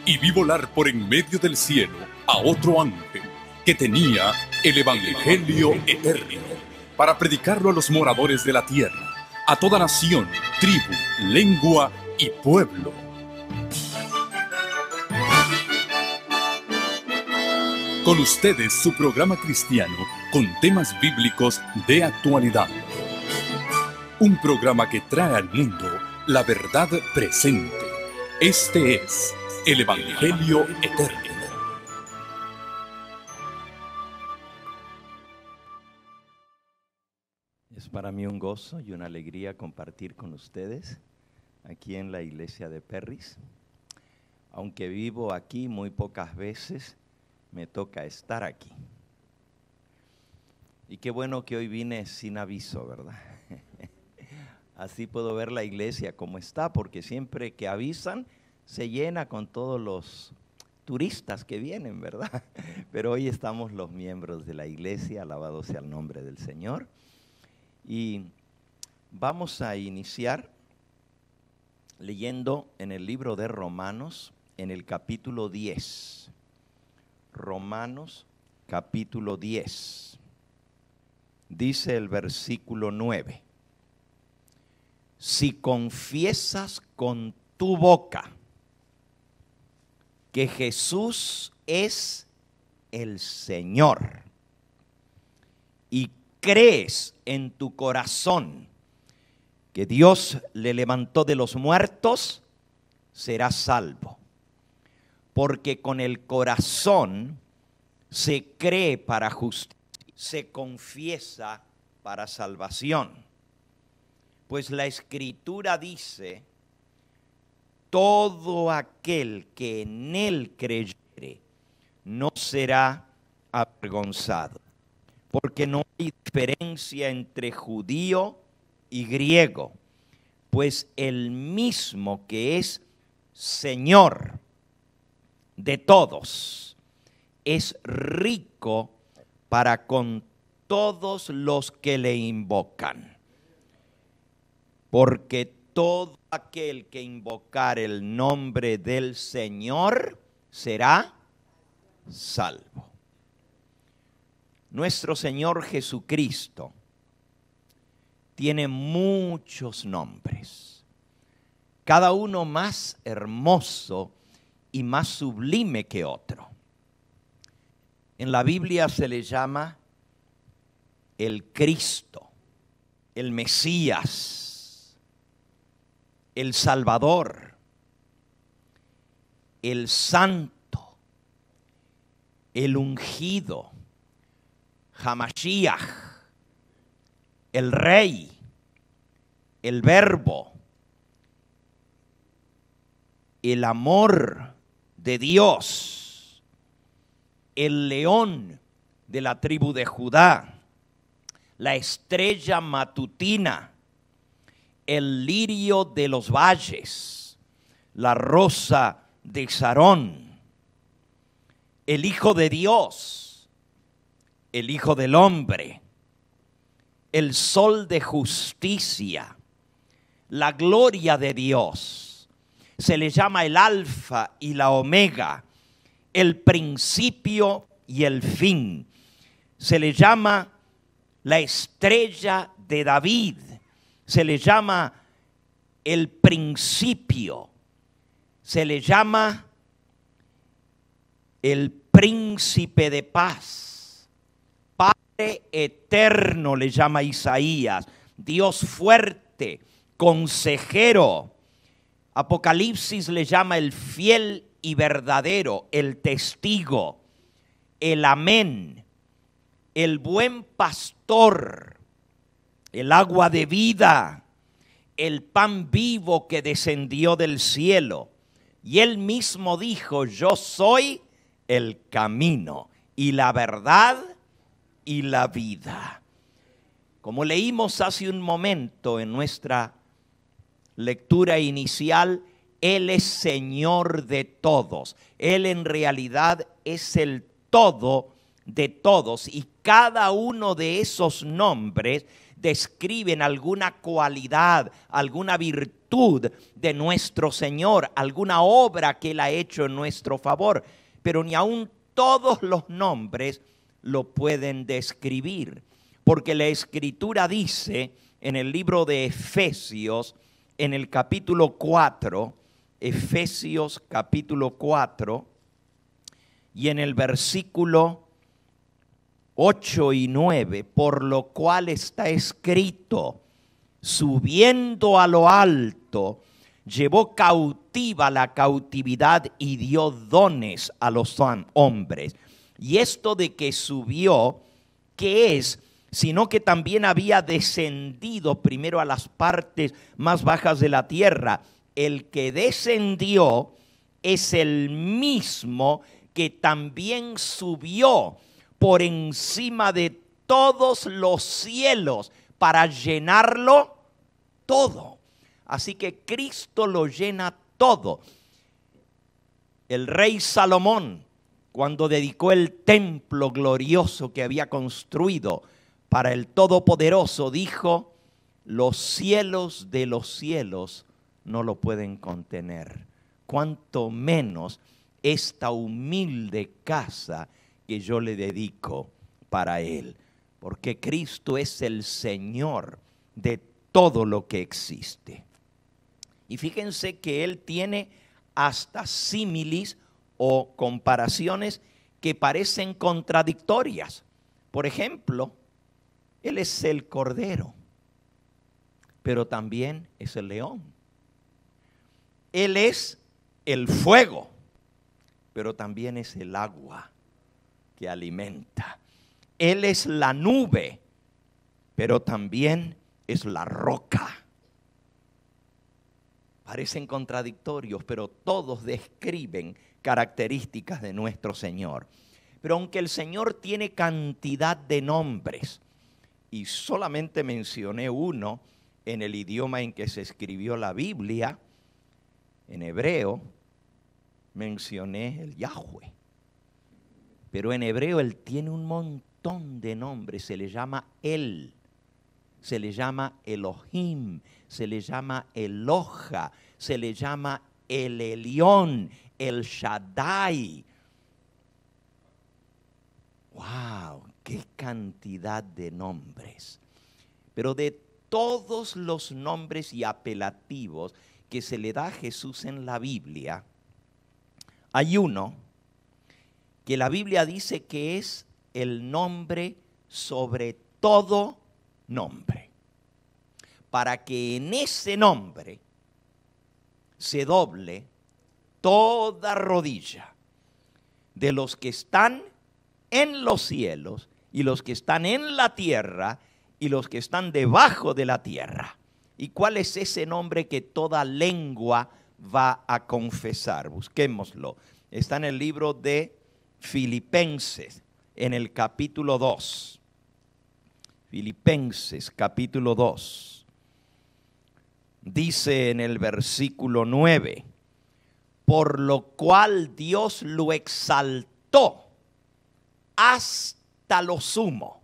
y vi volar por en medio del cielo a otro ángel que tenía el Evangelio eterno para predicarlo a los moradores de la tierra, a toda nación, tribu, lengua y pueblo. Con ustedes su programa cristiano con temas bíblicos de actualidad. Un programa que trae al mundo la verdad presente. Este es el Evangelio eterno. Es para mí un gozo y una alegría compartir con ustedes aquí en la iglesia de Perris. Aunque vivo aquí muy pocas veces, me toca estar aquí. Y qué bueno que hoy vine sin aviso, ¿verdad? Así puedo ver la iglesia como está, porque siempre que avisan se llena con todos los turistas que vienen, ¿verdad? Pero hoy estamos los miembros de la iglesia, alabado sea el nombre del Señor. Y vamos a iniciar leyendo en el libro de Romanos, en el capítulo 10. Romanos, capítulo 10. Dice el versículo 9. Si confiesas con tu boca que Jesús es el Señor y crees en tu corazón que Dios le levantó de los muertos, serás salvo. Porque con el corazón se cree para justicia, se confiesa para salvación. Pues la Escritura dice, todo aquel que en Él creyere no será avergonzado. Porque no hay diferencia entre judío y griego, pues el mismo que es Señor de todos es rico para con todos los que le invocan. Porque todo aquel que invocar el nombre del Señor será salvo. Nuestro Señor Jesucristo tiene muchos nombres, cada uno más hermoso y más sublime que otro. En la Biblia se le llama el Cristo, el Mesías, el Salvador, el Santo, el Ungido, Hamashiach, el Rey, el Verbo, el amor de Dios, el león de la tribu de Judá, la estrella matutina, el lirio de los valles, la rosa de Sarón, el Hijo de Dios, el Hijo del Hombre, el Sol de justicia, la gloria de Dios. Se le llama el Alfa y la Omega, el principio y el fin. Se le llama la estrella de David. Se le llama el principio. Se le llama el príncipe de paz. Padre eterno le llama Isaías, Dios fuerte, consejero. Apocalipsis le llama el fiel y verdadero, el testigo, el amén, el buen pastor, el agua de vida, el pan vivo que descendió del cielo. Y él mismo dijo, yo soy el camino y la verdad y la vida. Como leímos hace un momento en nuestra lectura inicial, Él es Señor de todos. Él en realidad es el todo de todos. Y cada uno de esos nombres describen alguna cualidad, alguna virtud de nuestro Señor, alguna obra que Él ha hecho en nuestro favor, pero ni aun todos los nombres lo pueden describir, porque la Escritura dice en el libro de Efesios, en el capítulo 4, Efesios capítulo 4, y en el versículo 8 y 9, por lo cual está escrito, subiendo a lo alto, llevó cautiva la cautividad y dio dones a los hombres. Y esto de que subió, ¿qué es? Sino que también había descendido primero a las partes más bajas de la tierra. El que descendió es el mismo que también subió por encima de todos los cielos para llenarlo todo. Así que Cristo lo llena todo. El rey Salomón, cuando dedicó el templo glorioso que había construido para el Todopoderoso, dijo: los cielos de los cielos no lo pueden contener, cuanto menos esta humilde casa que yo le dedico para Él, porque Cristo es el Señor de todo lo que existe. Y fíjense que Él tiene hasta símiles o comparaciones que parecen contradictorias. Por ejemplo, Él es el cordero, pero también es el león. Él es el fuego, pero también es el agua que alimenta. Él es la nube, pero también es la roca. Parecen contradictorios, pero todos describen características de nuestro Señor. Pero aunque el Señor tiene cantidad de nombres, y solamente mencioné uno en el idioma en que se escribió la Biblia, en hebreo, mencioné el Yahweh. Pero en hebreo Él tiene un montón de nombres. Se le llama Él, se le llama Elohim, se le llama Eloja, se le llama El Elión, El Shaddai. ¡Wow! ¡Qué cantidad de nombres! Pero de todos los nombres y apelativos que se le da a Jesús en la Biblia, hay uno que la Biblia dice que es el nombre sobre todo nombre, para que en ese nombre se doble toda rodilla de los que están en los cielos y los que están en la tierra y los que están debajo de la tierra. ¿Y cuál es ese nombre que toda lengua va a confesar? Busquémoslo. Está en el libro de Filipenses, en el capítulo 2. Filipenses, capítulo 2. Dice en el versículo 9, por lo cual Dios lo exaltó hasta lo sumo.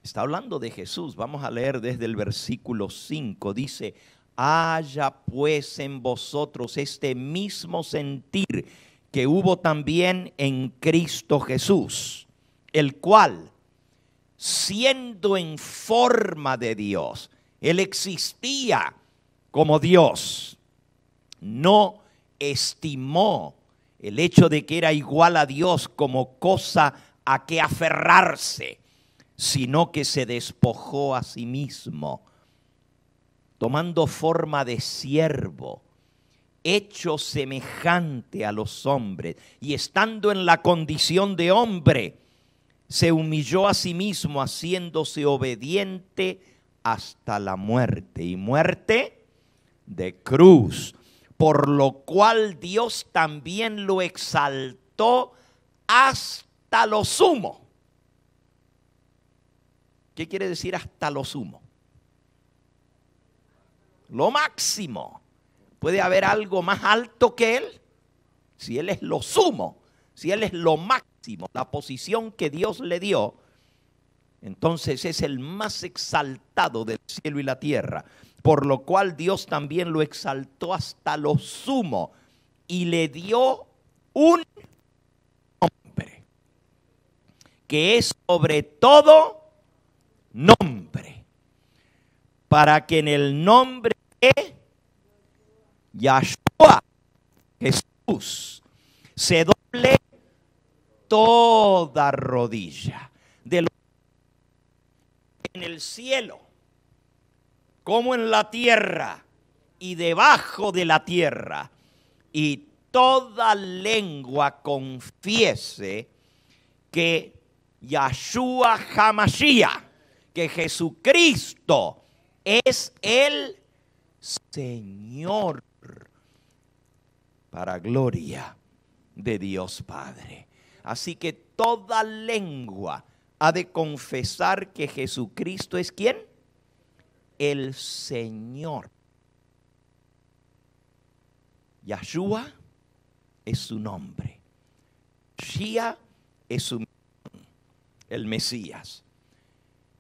Está hablando de Jesús. Vamos a leer desde el versículo 5. Dice: haya pues en vosotros este mismo sentir que hubo también en Cristo Jesús, el cual, siendo en forma de Dios, Él existía como Dios, no estimó el hecho de que era igual a Dios como cosa a que aferrarse, sino que se despojó a sí mismo, tomando forma de siervo, hecho semejante a los hombres, y estando en la condición de hombre, se humilló a sí mismo, haciéndose obediente hasta la muerte, y muerte de cruz, por lo cual Dios también lo exaltó hasta lo sumo. ¿Qué quiere decir hasta lo sumo? Lo máximo. ¿Puede haber algo más alto que Él? Si Él es lo sumo, si Él es lo máximo, la posición que Dios le dio, Entonces es el más exaltado del cielo y la tierra, por lo cual Dios también lo exaltó hasta lo sumo y le dio un nombre, que es sobre todo nombre, para que en el nombre de Yahshua, Jesús, se doble toda rodilla, de lo en el cielo, como en la tierra y debajo de la tierra, y toda lengua confiese que Yahshua HaMashiach, que Jesucristo es el Señor, para gloria de Dios Padre. Así que toda lengua ha de confesar que Jesucristo es ¿quién? El Señor. Yahshua es su nombre. Shia es su misión, el Mesías.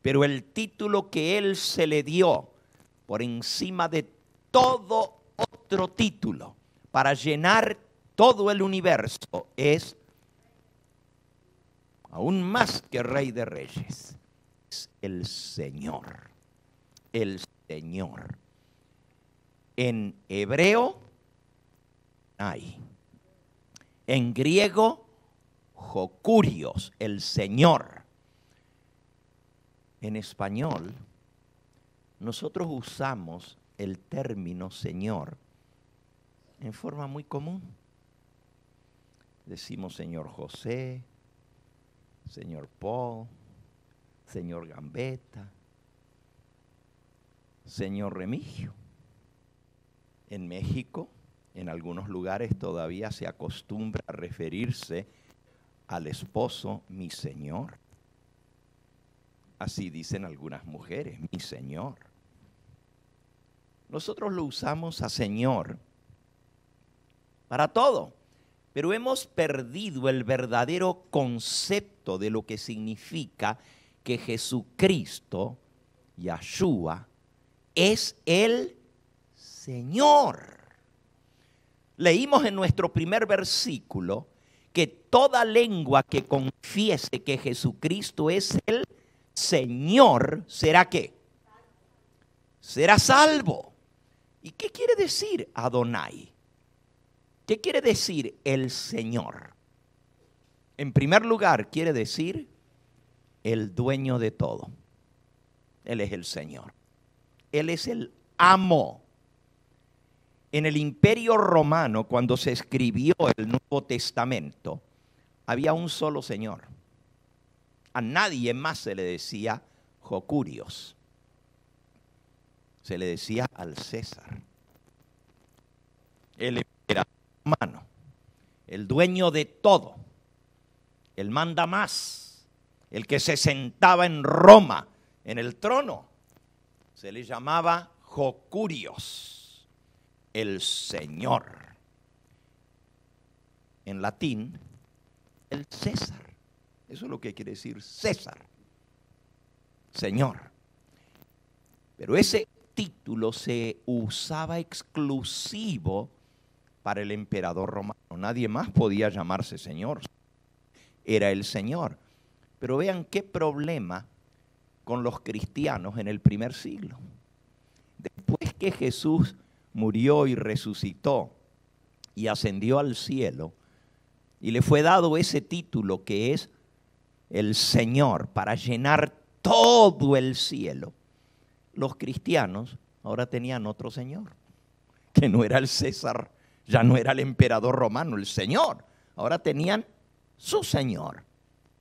Pero el título que él se le dio por encima de todo otro título para llenar todo el universo es aún más que Rey de Reyes, es el Señor. El Señor. En hebreo, hay. En griego, Jokurios, el Señor. En español, nosotros usamos el término Señor en forma muy común. Decimos Señor José, Señor Paul, Señor Gambetta, Señor Remigio. En México, en algunos lugares todavía se acostumbra a referirse al esposo, mi señor. Así dicen algunas mujeres, mi señor. Nosotros lo usamos a Señor para todo, pero hemos perdido el verdadero concepto de lo que significa que Jesucristo, Yahshua, es el Señor. Leímos en nuestro primer versículo que toda lengua que confiese que Jesucristo es el Señor, ¿será qué? Será salvo. ¿Y qué quiere decir Adonai? ¿Qué quiere decir el Señor? En primer lugar, quiere decir el dueño de todo. Él es el Señor. Él es el amo. En el Imperio Romano, cuando se escribió el Nuevo Testamento, había un solo Señor. A nadie más se le decía Jokurios. Se le decía al César. El emperador romano, el dueño de todo, el manda más, el que se sentaba en Roma, en el trono, se le llamaba Jokurios, el Señor. En latín, el César. Eso es lo que quiere decir César, Señor. Pero ese título se usaba exclusivo para el emperador romano. Nadie más podía llamarse Señor. Era el Señor. Pero vean qué problema con los cristianos en el primer siglo. Después que Jesús murió y resucitó y ascendió al cielo, y le fue dado ese título que es el Señor para llenar todo el cielo, los cristianos ahora tenían otro Señor, que no era el César, ya no era el emperador romano, el Señor. Ahora tenían su Señor.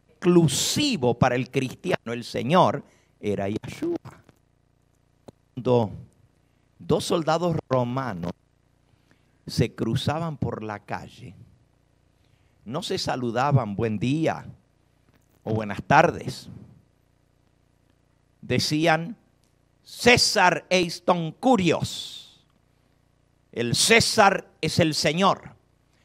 Exclusivo para el cristiano, el Señor era Yahshua. Cuando dos soldados romanos se cruzaban por la calle, no se saludaban buen día o buenas tardes. Decían César eiston curios. El César es el Señor.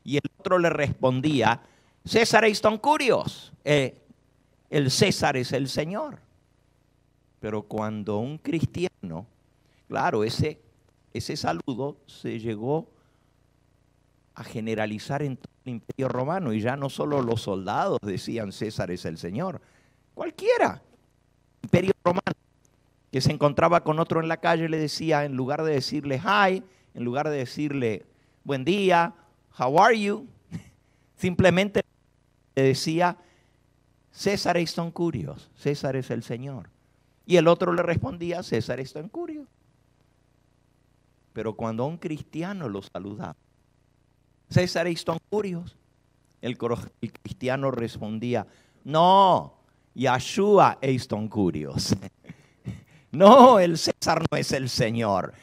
Y el otro le respondía César eiston curios. El César es el Señor. Pero cuando un cristiano, claro, ese saludo se llegó a generalizar en todo el Imperio Romano, y ya no solo los soldados decían César es el Señor, cualquiera, Imperio Romano, que se encontraba con otro en la calle le decía, en lugar de decirle hi, en lugar de decirle buen día, how are you, simplemente le decía César est un curios, César es el Señor. Y el otro le respondía César est un curios. Pero cuando un cristiano lo saludaba, César est un curios, el cristiano respondía, no, Yeshua est un curios. No, el César no es el Señor,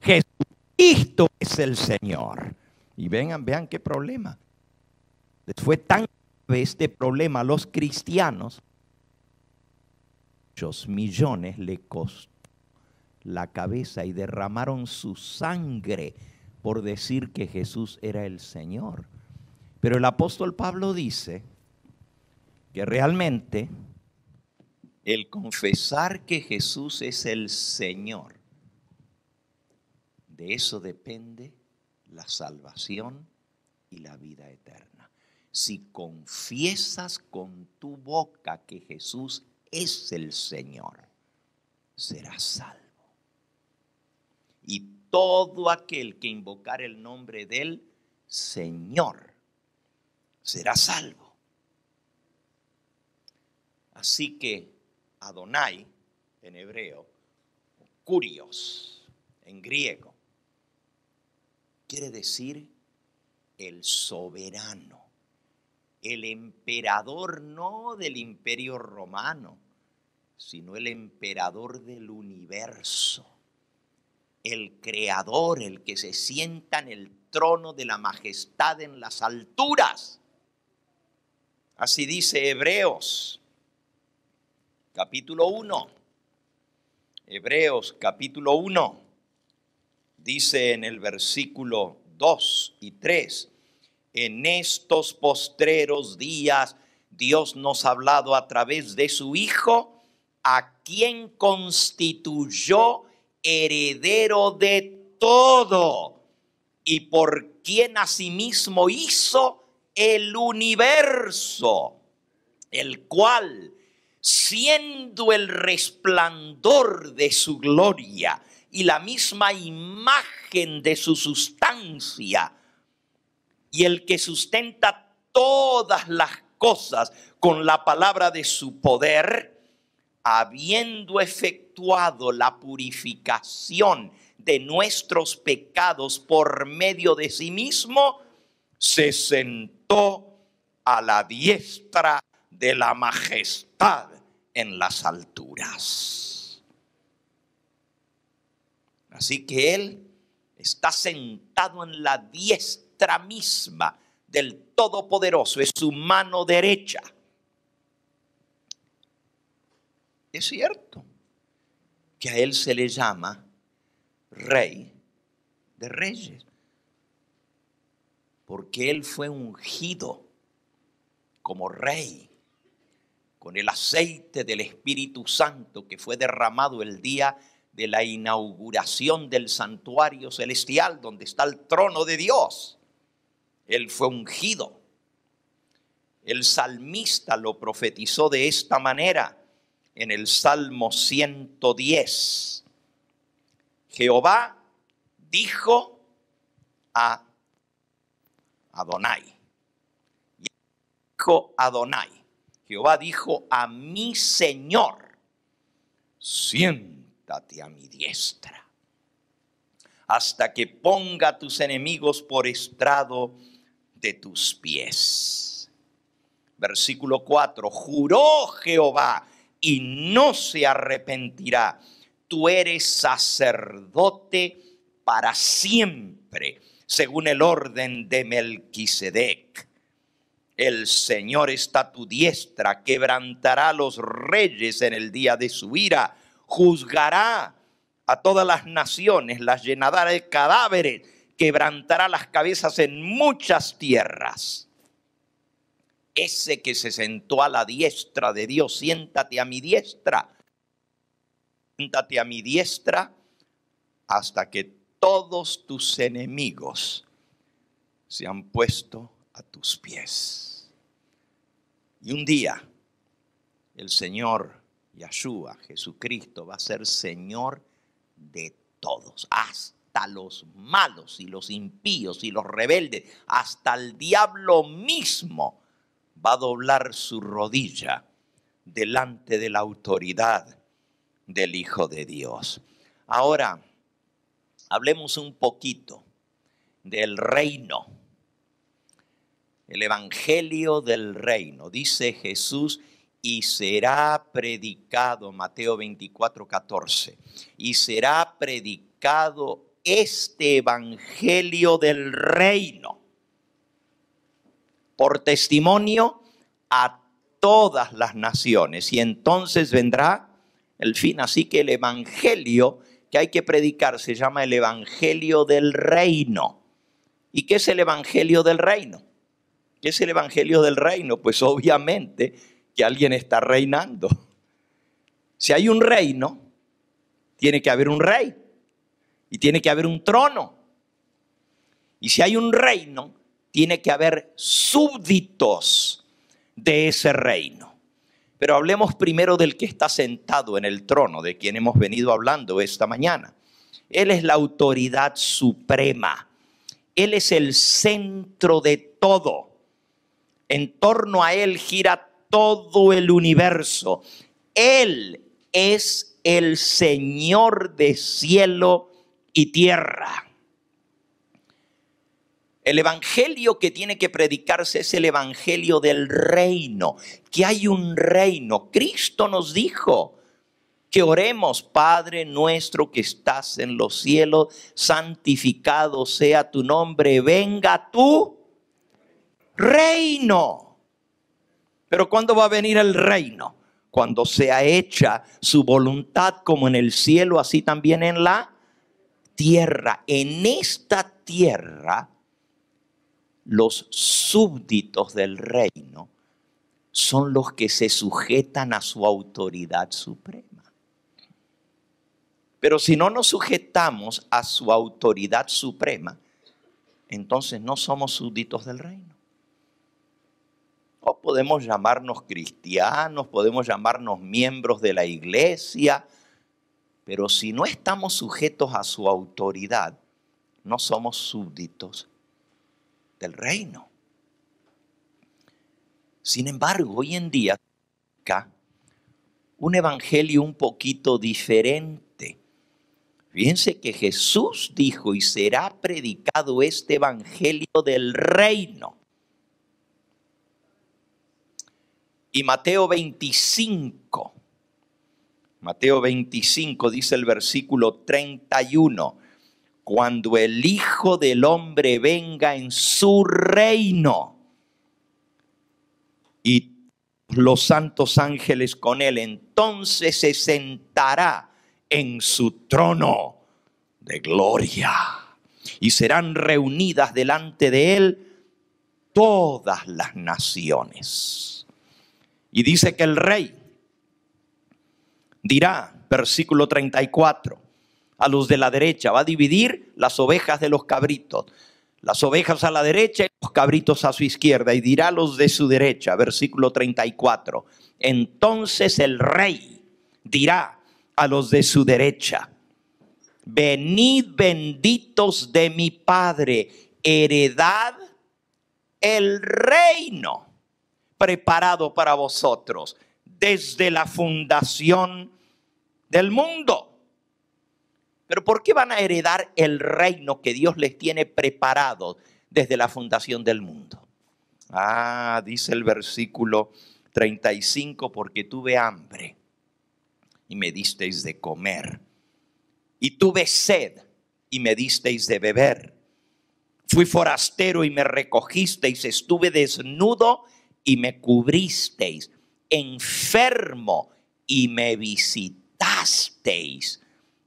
Jesucristo es el Señor. Y vean qué problema. Les fue tan grave este problema a los cristianos, muchos millones le costó la cabeza y derramaron su sangre por decir que Jesús era el Señor. Pero el apóstol Pablo dice que realmente el confesar que Jesús es el Señor, de eso depende la salvación y la vida eterna. Si confiesas con tu boca que Jesús es el Señor, serás salvo. Y todo aquel que invocar el nombre del Señor será salvo. Así que Adonai en hebreo, Kurios en griego, quiere decir el soberano, el emperador no del Imperio Romano, sino el emperador del universo, el creador, el que se sienta en el trono de la majestad en las alturas. Así dice Hebreos, capítulo 1. Hebreos, capítulo 1, dice en el versículo 2 y 3, en estos postreros días Dios nos ha hablado a través de su Hijo, a quien constituyó heredero de todo y por quien asimismo hizo el universo, el cual, siendo el resplandor de su gloria y la misma imagen de su sustancia, y el que sustenta todas las cosas con la palabra de su poder, habiendo efectuado la purificación de nuestros pecados por medio de sí mismo, se sentó a la diestra de la majestad en las alturas. Así que Él está sentado en la diestra misma del Todopoderoso, es su mano derecha. Es cierto que a Él se le llama Rey de Reyes, porque Él fue ungido como Rey con el aceite del Espíritu Santo que fue derramado el día de la inauguración del santuario celestial donde está el trono de Dios. Él fue ungido. El salmista lo profetizó de esta manera en el Salmo 110. Jehová dijo a Adonai. Dijo Adonai. Jehová dijo a mi Señor, siéntate a mi diestra, hasta que ponga a tus enemigos por estrado de tus pies. Versículo 4, juró Jehová y no se arrepentirá. Tú eres sacerdote para siempre, según el orden de Melquisedec. El Señor está a tu diestra, quebrantará a los reyes en el día de su ira, juzgará a todas las naciones, las llenará de cadáveres, quebrantará las cabezas en muchas tierras. Ese que se sentó a la diestra de Dios, siéntate a mi diestra, Siéntate a mi diestra hasta que todos tus enemigos se han puesto a tus pies. Y un día el Señor Yahshua, Jesucristo, va a ser Señor de todos, hasta los malos y los impíos y los rebeldes, hasta el diablo mismo va a doblar su rodilla delante de la autoridad del Hijo de Dios. Ahora, hablemos un poquito del reino, el evangelio del reino. Dice Jesús, y será predicado, Mateo 24:14, y será predicado este evangelio del reino por testimonio a todas las naciones, y entonces vendrá el fin. Así que el evangelio que hay que predicar se llama el evangelio del reino. ¿Y qué es el evangelio del reino? ¿Qué es el evangelio del reino? Pues obviamente que alguien está reinando. Si hay un reino, tiene que haber un rey y tiene que haber un trono. Y si hay un reino, tiene que haber súbditos de ese reino. Pero hablemos primero del que está sentado en el trono, de quien hemos venido hablando esta mañana. Él es la autoridad suprema. Él es el centro de todo. En torno a él gira todo el universo. Él es el Señor de cielo y tierra. El evangelio que tiene que predicarse es el evangelio del reino, que hay un reino. Cristo nos dijo que oremos, Padre nuestro que estás en los cielos, santificado sea tu nombre, venga tu reino. Pero ¿cuándo va a venir el reino? Cuando sea hecha su voluntad como en el cielo, así también en la tierra. En esta tierra, los súbditos del reino son los que se sujetan a su autoridad suprema. Pero si no nos sujetamos a su autoridad suprema, entonces no somos súbditos del reino. O podemos llamarnos cristianos, podemos llamarnos miembros de la iglesia, pero si no estamos sujetos a su autoridad, no somos súbditos del reino. Sin embargo, hoy en día, acá, un evangelio un poquito diferente. Fíjense que Jesús dijo, y será predicado este evangelio del reino. Y Mateo 25 dice el versículo 31, cuando el Hijo del Hombre venga en su reino y los santos ángeles con él, entonces se sentará en su trono de gloria y serán reunidas delante de él todas las naciones. Y dice que el rey dirá, versículo 34, a los de la derecha, va a dividir las ovejas de los cabritos, las ovejas a la derecha y los cabritos a su izquierda, y dirá a los de su derecha, versículo 34, entonces el rey dirá a los de su derecha, venid benditos de mi Padre, heredad el reino preparado para vosotros desde la fundación del mundo. Pero ¿por qué van a heredar el reino que Dios les tiene preparado desde la fundación del mundo? Dice el versículo 35, porque tuve hambre y me disteis de comer, y tuve sed y me disteis de beber. Fui forastero y me recogisteis, estuve desnudo y me cubristeis, enfermo y me visitasteis,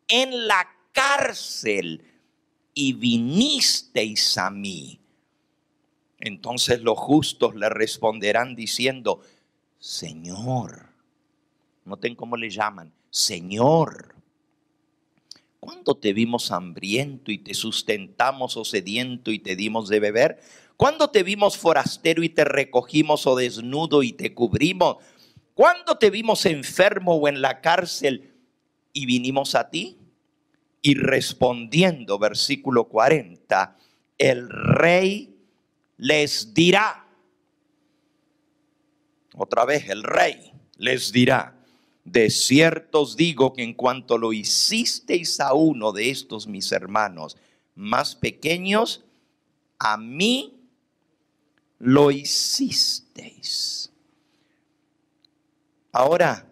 en la cárcel y vinisteis a mí. Entonces los justos le responderán diciendo, Señor, noten cómo le llaman, Señor, ¿Cuándo te vimos hambriento y te sustentamos, o sediento y te dimos de beber? ¿Cuándo te vimos forastero y te recogimos, o desnudo y te cubrimos? ¿Cuándo te vimos enfermo o en la cárcel y vinimos a ti? Y respondiendo, versículo 40, el rey les dirá, otra vez el rey les dirá: de cierto os digo que en cuanto lo hicisteis a uno de estos mis hermanos más pequeños, a mí lo hicisteis. Ahora,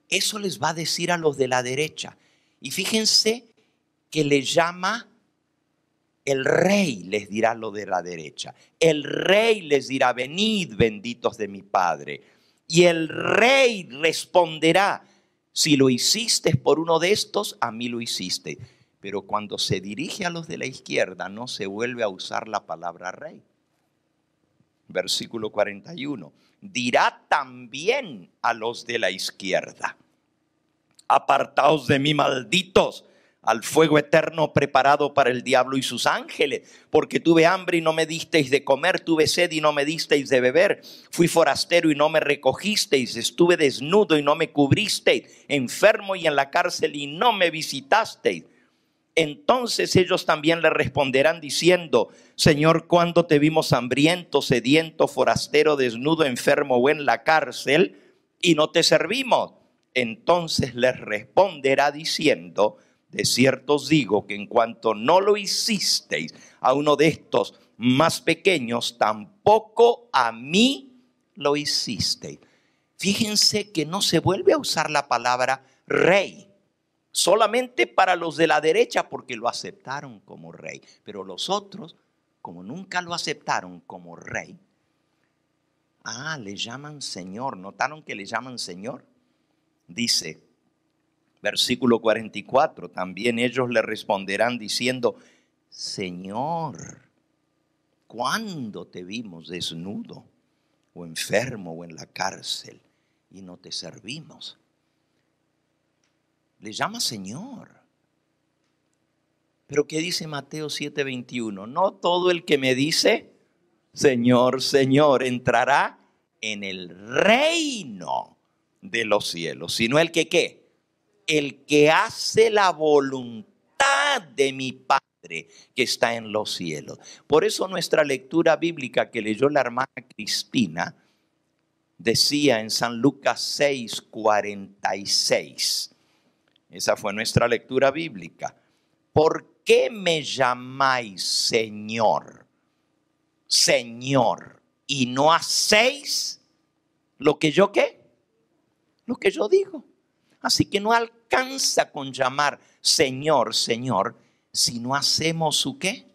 eso les va a decir a los de la derecha. Y fíjense que le llama el rey, les dirá lo de la derecha. El rey les dirá: venid, benditos de mi Padre. Y el rey responderá: si lo hiciste por uno de estos, a mí lo hiciste. Pero cuando se dirige a los de la izquierda, no se vuelve a usar la palabra rey. Versículo 41. Dirá también a los de la izquierda: apartaos de mí, malditos, al fuego eterno preparado para el diablo y sus ángeles, porque tuve hambre y no me disteis de comer, tuve sed y no me disteis de beber, fui forastero y no me recogisteis, estuve desnudo y no me cubristeis, enfermo y en la cárcel y no me visitasteis. Entonces ellos también le responderán diciendo: Señor, ¿cuándo te vimos hambriento, sediento, forastero, desnudo, enfermo o en la cárcel y no te servimos? Entonces les responderá diciendo: de cierto os digo que en cuanto no lo hicisteis a uno de estos más pequeños, tampoco a mí lo hicisteis. Fíjense que no se vuelve a usar la palabra rey, solamente para los de la derecha, porque lo aceptaron como rey. Pero los otros, como nunca lo aceptaron como rey, le llaman Señor. ¿Notaron que le llaman Señor? Dice, versículo 44, también ellos le responderán diciendo: Señor, ¿cuándo te vimos desnudo o enfermo o en la cárcel y no te servimos? Le llama Señor. Pero ¿qué dice Mateo 7:21? No todo el que me dice Señor, Señor entrará en el reino de los cielos, sino el que ¿qué? El que hace la voluntad de mi Padre que está en los cielos. Por eso nuestra lectura bíblica que leyó la hermana Cristina decía en San Lucas 6:46. Esa fue nuestra lectura bíblica. ¿Por qué me llamáis Señor, Señor, y no hacéis lo que yo qué? Lo que yo digo. Así que no alcanza con llamar Señor, Señor, si no hacemos su qué,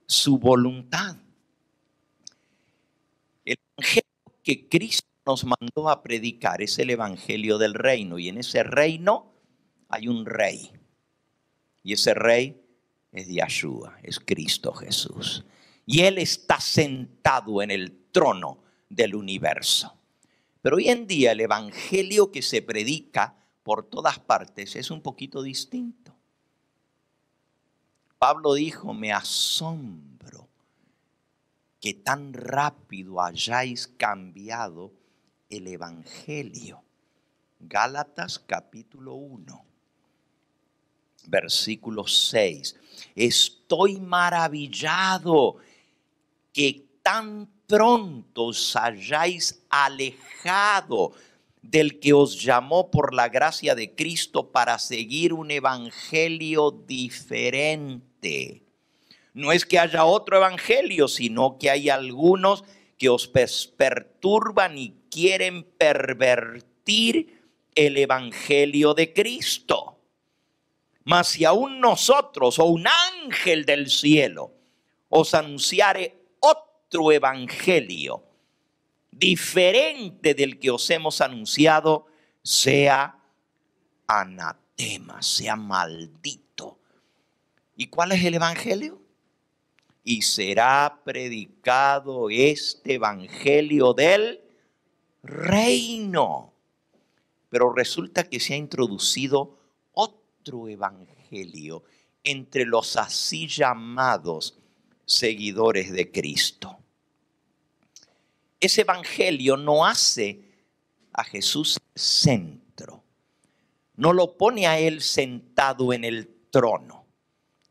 su voluntad. El evangelio que Cristo nos mandó a predicar es el evangelio del reino, y en ese reino hay un rey, y ese rey es Yahshua, es Cristo Jesús, y Él está sentado en el trono del universo. Pero hoy en día el evangelio que se predica por todas partes es un poquito distinto. Pablo dijo: me asombro que tan rápido hayáis cambiado el evangelio. Gálatas capítulo 1, versículo 6. Estoy maravillado que tan pronto os hayáis alejado del que os llamó por la gracia de Cristo para seguir un evangelio diferente. No es que haya otro evangelio, sino que hay algunos que os perturban y quieren pervertir el evangelio de Cristo. Mas si aún nosotros o un ángel del cielo os anunciare otro evangelio diferente del que os hemos anunciado, sea anatema, sea maldito. ¿Y cuál es el evangelio? Y será predicado este evangelio del reino. Pero resulta que se ha introducido otro otro evangelio entre los así llamados seguidores de Cristo. Ese evangelio no hace a Jesús centro, no lo pone a Él sentado en el trono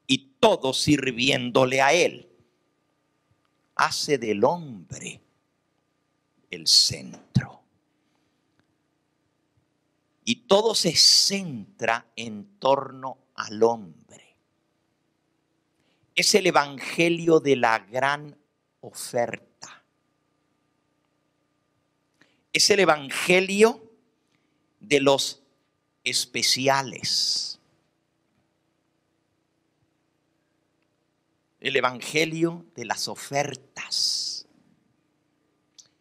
y todo sirviéndole a Él. Hace del hombre el centro. Y todo se centra en torno al hombre. Es el evangelio de la gran oferta. Es el evangelio de los especiales. El evangelio de las ofertas.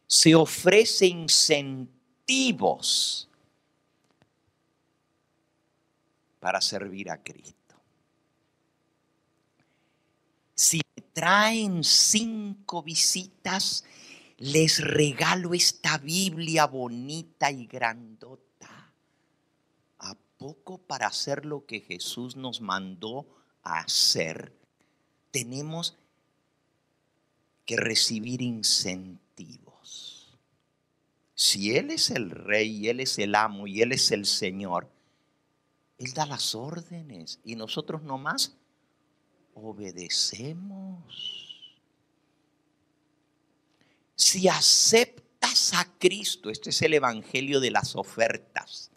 Se ofrece incentivos para servir a Cristo. Si me traen 5 visitas, les regalo esta Biblia bonita y grandota. ¿A poco para hacer lo que Jesús nos mandó a hacer, tenemos que recibir incentivos? Si Él es el Rey, Él es el amo y Él es el Señor, Él da las órdenes y nosotros nomás obedecemos. Si aceptas a Cristo, este es el evangelio de las ofertas.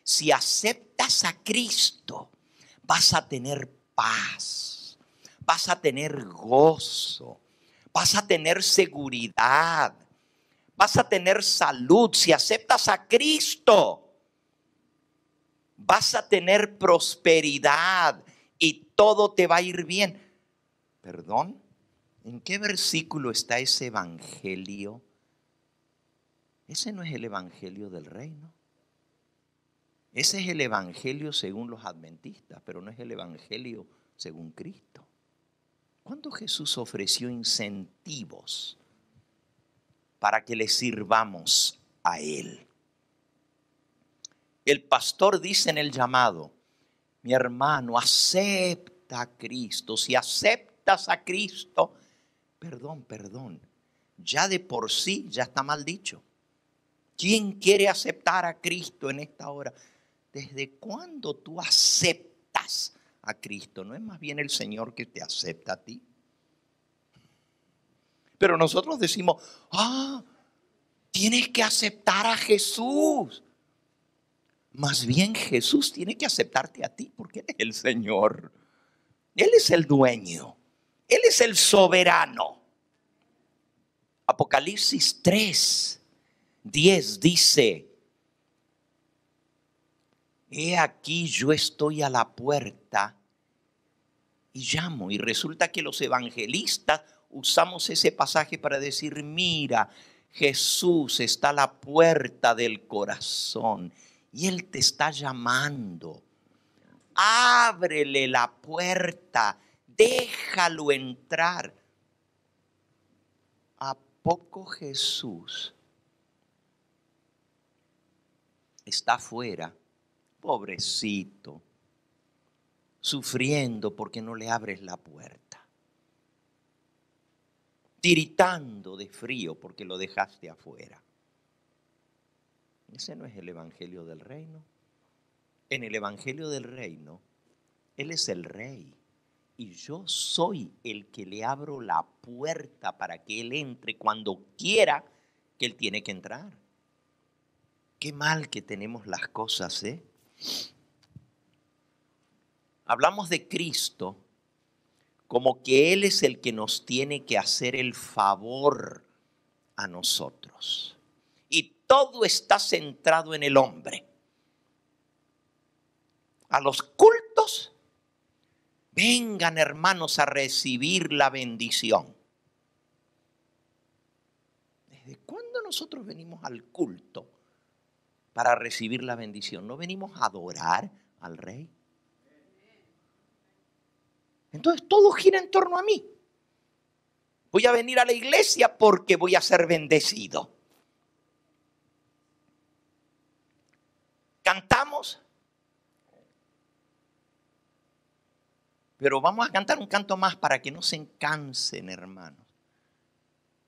Si aceptas a Cristo, vas a tener paz, vas a tener gozo, vas a tener seguridad, vas a tener salud. Si aceptas a Cristo, vas a tener prosperidad y todo te va a ir bien. ¿Perdón? ¿En qué versículo está ese evangelio? Ese no es el evangelio del reino. Ese es el evangelio según los adventistas, pero no es el evangelio según Cristo. ¿Cuándo Jesús ofreció incentivos para que le sirvamos a Él? El pastor dice en el llamado: mi hermano, acepta a Cristo. Si aceptas a Cristo, perdón, ya de por sí ya está mal dicho. ¿Quién quiere aceptar a Cristo en esta hora? ¿Desde cuándo tú aceptas a Cristo? ¿No es más bien el Señor que te acepta a ti? Pero nosotros decimos: tienes que aceptar a Jesús. Más bien Jesús tiene que aceptarte a ti, porque Él es el Señor. Él es el dueño. Él es el soberano. Apocalipsis 3:10 dice: he aquí yo estoy a la puerta y llamo. Y resulta que los evangelistas usamos ese pasaje para decir: mira, Jesús está a la puerta del corazón y Él te está llamando. Ábrele la puerta, déjalo entrar. ¿A poco Jesús está afuera, pobrecito, sufriendo porque no le abres la puerta, tiritando de frío porque lo dejaste afuera? Ese no es el evangelio del reino. En el evangelio del reino, Él es el Rey y yo soy el que le abro la puerta para que Él entre cuando quiera que Él tiene que entrar. Qué mal que tenemos las cosas, ¿eh? Hablamos de Cristo como que Él es el que nos tiene que hacer el favor a nosotros. Y todo está centrado en el hombre. A los cultos, vengan hermanos a recibir la bendición. ¿Desde cuándo nosotros venimos al culto para recibir la bendición? ¿No venimos a adorar al Rey? Entonces todo gira en torno a mí. Voy a venir a la iglesia porque voy a ser bendecido. Cantamos Pero vamos a cantar un canto más para que no se cansen, hermanos.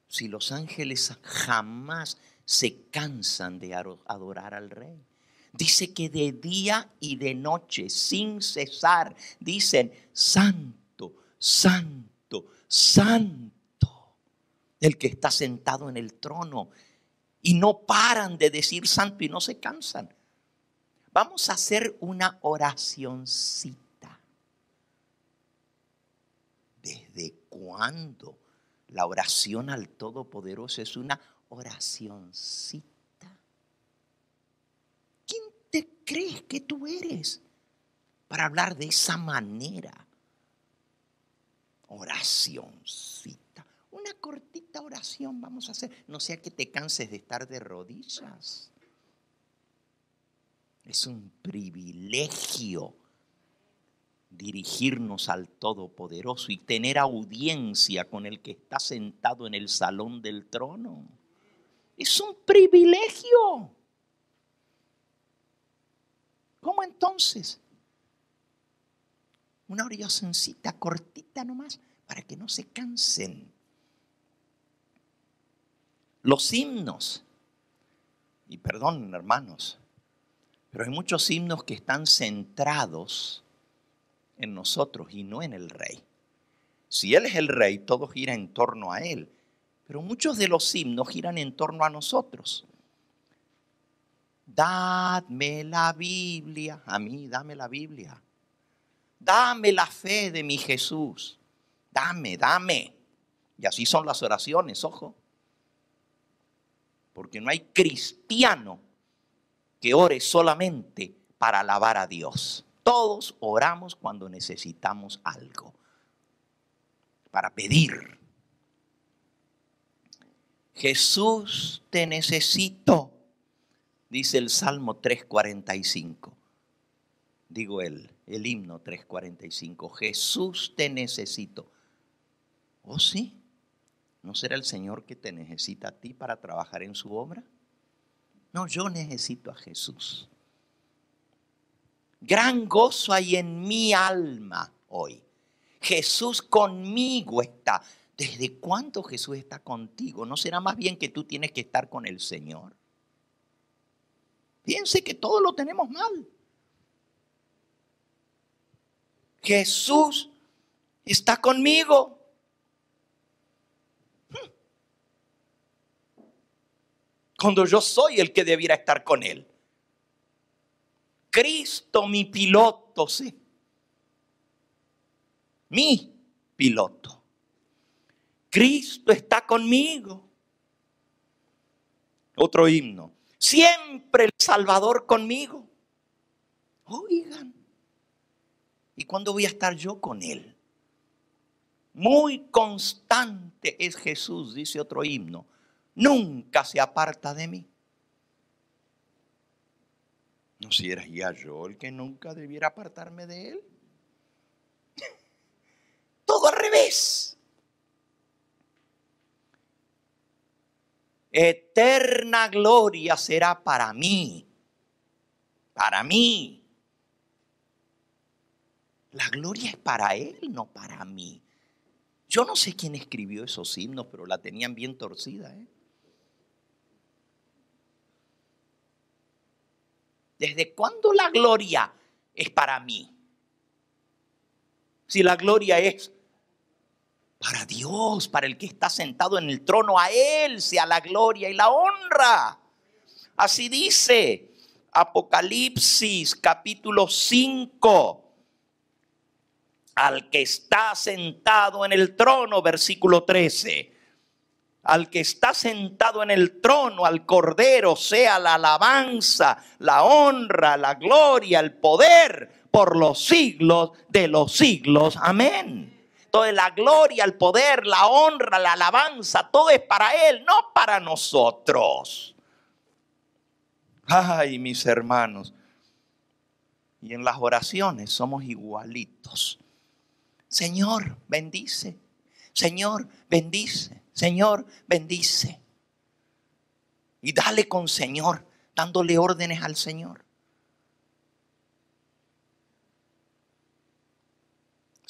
Si los ángeles jamás se cansan de adorar al Rey. Dice que de día y de noche, sin cesar, dicen, santo, santo, santo, el que está sentado en el trono. Y no paran de decir santo y no se cansan. Vamos a hacer una oracioncita. ¿Desde cuándo la oración al Todopoderoso es una oracioncita? ¿Quién te crees que tú eres para hablar de esa manera? Oracioncita. Una cortita oración vamos a hacer. No sea que te canses de estar de rodillas. Es un privilegio dirigirnos al Todopoderoso y tener audiencia con el que está sentado en el salón del trono. Es un privilegio. ¿Cómo entonces? Una oracioncita cortita nomás para que no se cansen. Los himnos, y perdón hermanos, pero hay muchos himnos que están centrados en nosotros y no en el Rey. Si Él es el Rey, todo gira en torno a Él. Pero muchos de los himnos giran en torno a nosotros. Dadme la Biblia. A mí, dame la Biblia. Dame la fe de mi Jesús. Dame, dame. Y así son las oraciones, ojo. Porque no hay cristiano que ore solamente para alabar a Dios. Todos oramos cuando necesitamos algo, para pedir. Jesús, te necesito, dice el Salmo 3:45. Digo el himno 3:45. Jesús, te necesito. ¿Oh sí? ¿No será el Señor que te necesita a ti para trabajar en su obra? No, yo necesito a Jesús. Gran gozo hay en mi alma hoy. Jesús conmigo está. ¿Desde cuándo Jesús está contigo? ¿No será más bien que tú tienes que estar con el Señor? Piense que todo lo tenemos mal. Jesús está conmigo. Cuando yo soy el que debiera estar con Él. Cristo, mi piloto, sí. Mi piloto. Cristo está conmigo. Otro himno. Siempre el Salvador conmigo. Oigan. ¿Y cuándo voy a estar yo con Él? Muy constante es Jesús, dice otro himno. Nunca se aparta de mí. ¿No sería yo el que nunca debiera apartarme de Él? Todo al revés. Eterna gloria será para mí. Para mí. La gloria es para Él, no para mí. Yo no sé quién escribió esos himnos, pero la tenían bien torcida, ¿Desde cuándo la gloria es para mí? Si la gloria es para Dios, para el que está sentado en el trono, a Él sea la gloria y la honra. Así dice Apocalipsis capítulo 5. Al que está sentado en el trono, versículo 13. Al que está sentado en el trono, al Cordero, sea la alabanza, la honra, la gloria, el poder por los siglos de los siglos. Amén. Entonces la gloria, el poder, la honra, la alabanza, todo es para Él, no para nosotros. Ay, mis hermanos. Y en las oraciones somos igualitos. Señor, bendice. Señor, bendice. Señor, bendice. Y dale con Señor, dándole órdenes al Señor.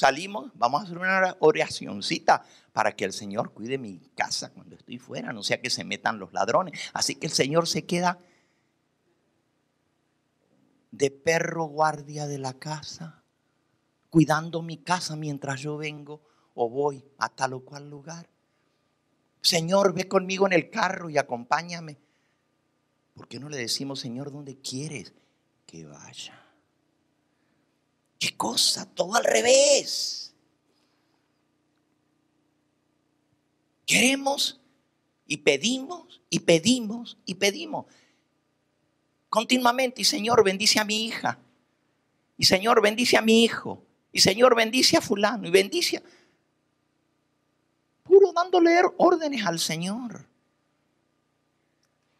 Salimos, vamos a hacer una oracioncita para que el Señor cuide mi casa cuando estoy fuera, no sea que se metan los ladrones. Así que el Señor se queda de perro guardia de la casa, cuidando mi casa mientras yo vengo o voy a tal o cual lugar. Señor, ve conmigo en el carro y acompáñame. ¿Por qué no le decimos, Señor, dónde quieres que vaya? ¿Qué cosa? Todo al revés. Queremos y pedimos y pedimos y pedimos continuamente. Y Señor, bendice a mi hija. Y Señor, bendice a mi hijo. Y Señor, bendice a fulano. Y bendice a... Puro dándole órdenes al Señor.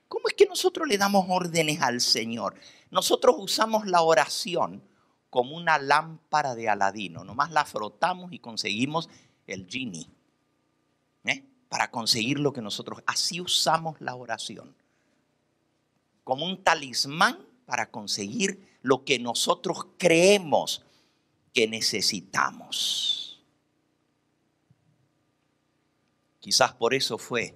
¿Cómo es que nosotros le damos órdenes al Señor? Nosotros usamos la oración como una lámpara de Aladino. Nomás la frotamos y conseguimos el genie. Para conseguir lo que nosotros... Así usamos la oración. Como un talismán para conseguir lo que nosotros creemos que necesitamos. Quizás por eso fue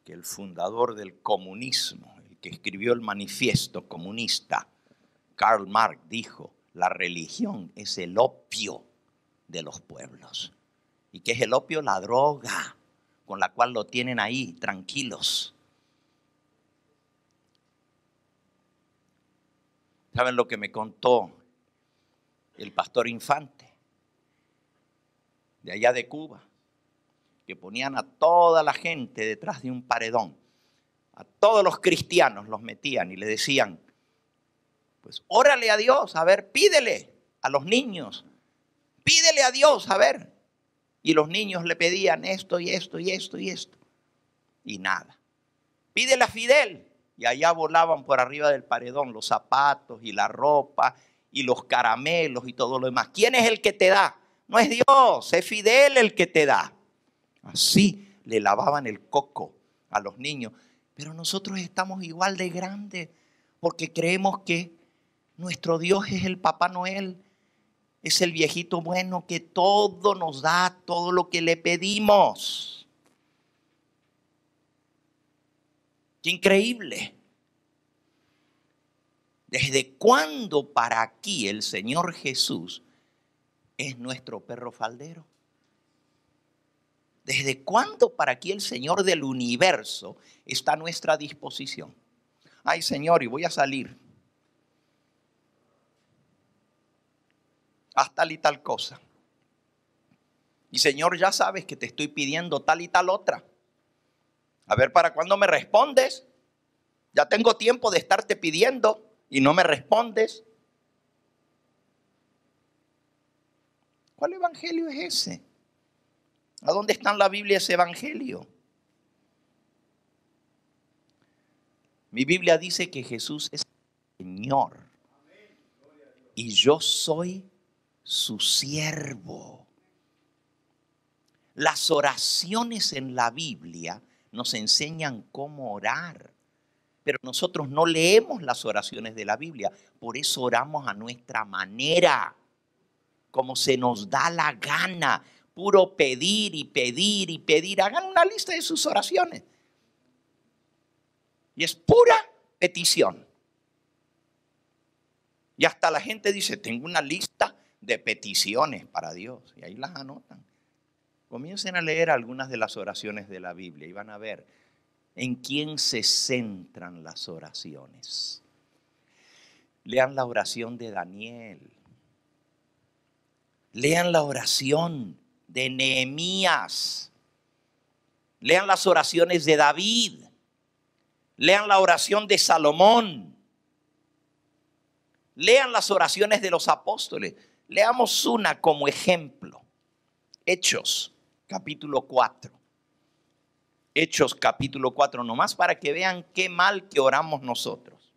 que el fundador del comunismo, el que escribió el manifiesto comunista, Karl Marx, dijo: la religión es el opio de los pueblos. ¿Y qué es el opio? La droga con la cual lo tienen ahí tranquilos. ¿Saben lo que me contó el pastor Infante de allá de Cuba? Que ponían a toda la gente detrás de un paredón. A todos los cristianos los metían y le decían: pues órale a Dios, a ver, pídele a los niños. Pídele a Dios, a ver. Y los niños le pedían esto y esto y esto y esto. Y nada. Pídele a Fidel. Y allá volaban por arriba del paredón los zapatos y la ropa y los caramelos y todo lo demás. ¿Quién es el que te da? No es Dios, es Fidel el que te da. Así le lavaban el coco a los niños. Pero nosotros estamos igual de grandes porque creemos que nuestro Dios es el Papá Noel. Es el viejito bueno que todo nos da, todo lo que le pedimos. ¡Qué increíble! ¿Desde cuándo para aquí el Señor Jesús es nuestro perro faldero? ¿Desde cuándo para aquí el Señor del universo está a nuestra disposición? Ay, Señor, y voy a salir. Haz tal y tal cosa. Y Señor, ya sabes que te estoy pidiendo tal y tal otra. A ver, ¿para cuándo me respondes? Ya tengo tiempo de estarte pidiendo y no me respondes. ¿Cuál evangelio es ese? ¿A dónde está en la Biblia ese evangelio? Mi Biblia dice que Jesús es Señor y yo soy su siervo. Las oraciones en la Biblia nos enseñan cómo orar, pero nosotros no leemos las oraciones de la Biblia, por eso oramos a nuestra manera, como se nos da la gana, puro pedir y pedir y pedir. Hagan una lista de sus oraciones y es pura petición. Y hasta la gente dice: tengo una lista de peticiones para Dios, y ahí las anotan. Comiencen a leer algunas de las oraciones de la Biblia y van a ver en quién se centran las oraciones. Lean la oración de Daniel. Lean la oración de Nehemías. Lean las oraciones de David. Lean la oración de Salomón. Lean las oraciones de los apóstoles. Leamos una como ejemplo. Hechos, capítulo 4. Hechos, capítulo 4, nomás para que vean qué mal que oramos nosotros.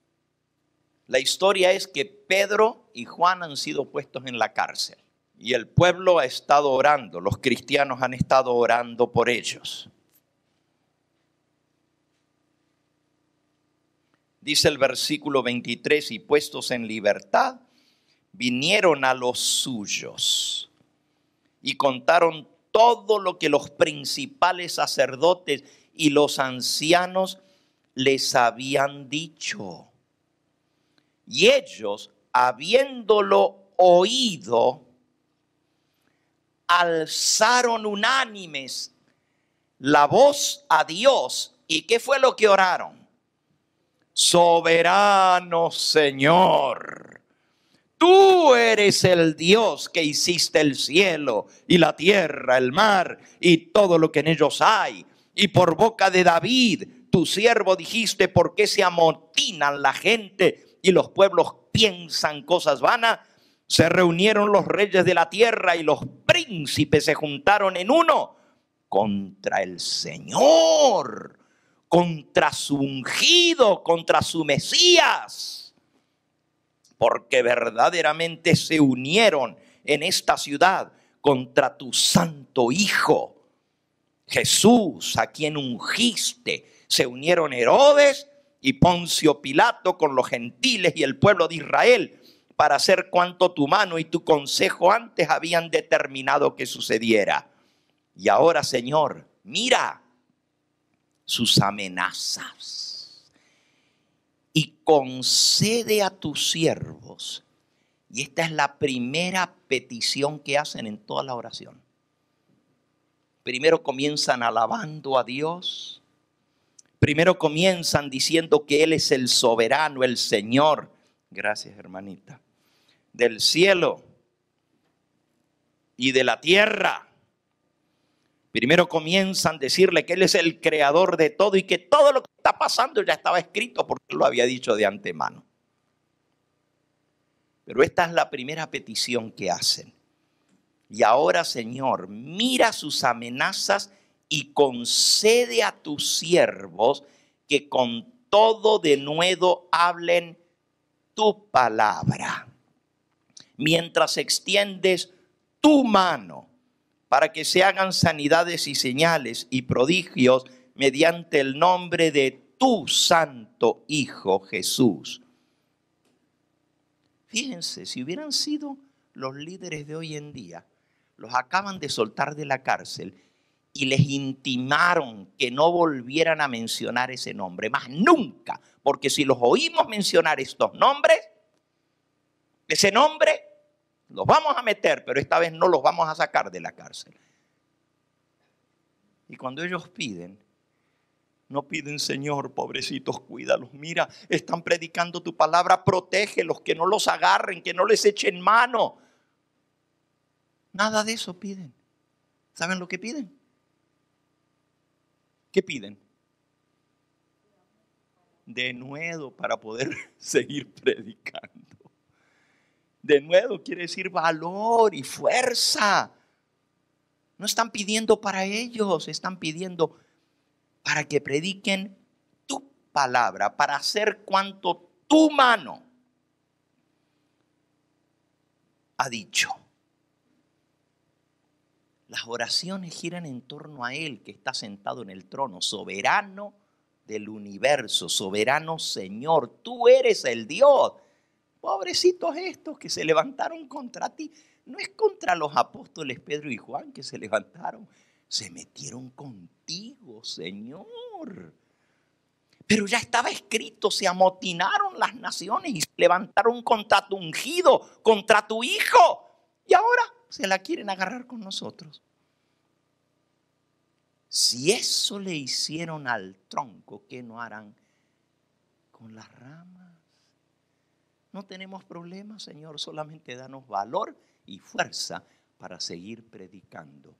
La historia es que Pedro y Juan han sido puestos en la cárcel. Y el pueblo ha estado orando, los cristianos han estado orando por ellos. Dice el versículo 23, y puestos en libertad, vinieron a los suyos. y contaron todo lo que los principales sacerdotes y los ancianos les habían dicho. Y ellos, habiéndolo oído, alzaron unánimes la voz a Dios. ¿Y qué fue lo que oraron? Soberano Señor, tú eres el Dios que hiciste el cielo y la tierra, el mar y todo lo que en ellos hay. Y por boca de David, tu siervo, dijiste: ¿por qué se amotinan la gente y los pueblos piensan cosas vanas? Se reunieron los reyes de la tierra y los príncipes se juntaron en uno contra el Señor, contra su ungido, contra su Mesías. Porque verdaderamente se unieron en esta ciudad contra tu santo Hijo Jesús, a quien ungiste. Se unieron Herodes y Poncio Pilato con los gentiles y el pueblo de Israel para hacer cuanto tu mano y tu consejo antes habían determinado que sucediera. Y ahora, Señor, mira sus amenazas y concede a tus siervos. Y esta es la primera petición que hacen en toda la oración. Primero comienzan alabando a Dios. Primero comienzan diciendo que Él es el soberano, el Señor. Gracias, hermanita. Del cielo y de la tierra. Primero comienzan a decirle que Él es el creador de todo y que todo lo que está pasando ya estaba escrito porque Él lo había dicho de antemano. Pero esta es la primera petición que hacen. Y ahora, Señor, mira sus amenazas y concede a tus siervos que con todo denuedo hablen tu palabra, mientras extiendes tu mano para que se hagan sanidades y señales y prodigios mediante el nombre de tu santo Hijo Jesús. Fíjense, si hubieran sido los líderes de hoy en día, los acaban de soltar de la cárcel y les intimaron que no volvieran a mencionar ese nombre, más nunca, porque si los oímos mencionar estos nombres, ese nombre los vamos a meter, pero esta vez no los vamos a sacar de la cárcel. Y cuando ellos piden, no piden: Señor, pobrecitos, cuídalos. Mira, están predicando tu palabra, protégelos, que no los agarren, que no les echen mano. Nada de eso piden. ¿Saben lo que piden? ¿Qué piden? Denuedo para poder seguir predicando. Denuedo quiere decir valor y fuerza. No están pidiendo para ellos, están pidiendo para que prediquen tu palabra, para hacer cuanto tu mano ha dicho. Las oraciones giran en torno a Él que está sentado en el trono, soberano del universo, soberano Señor. Tú eres el Dios. Pobrecitos estos que se levantaron contra ti. No es contra los apóstoles Pedro y Juan que se levantaron. Se metieron contigo, Señor. Pero ya estaba escrito, se amotinaron las naciones y se levantaron contra tu ungido, contra tu Hijo. Y ahora se la quieren agarrar con nosotros. Si eso le hicieron al tronco, ¿qué no harán con las ramas? No tenemos problema, Señor, solamente danos valor y fuerza para seguir predicando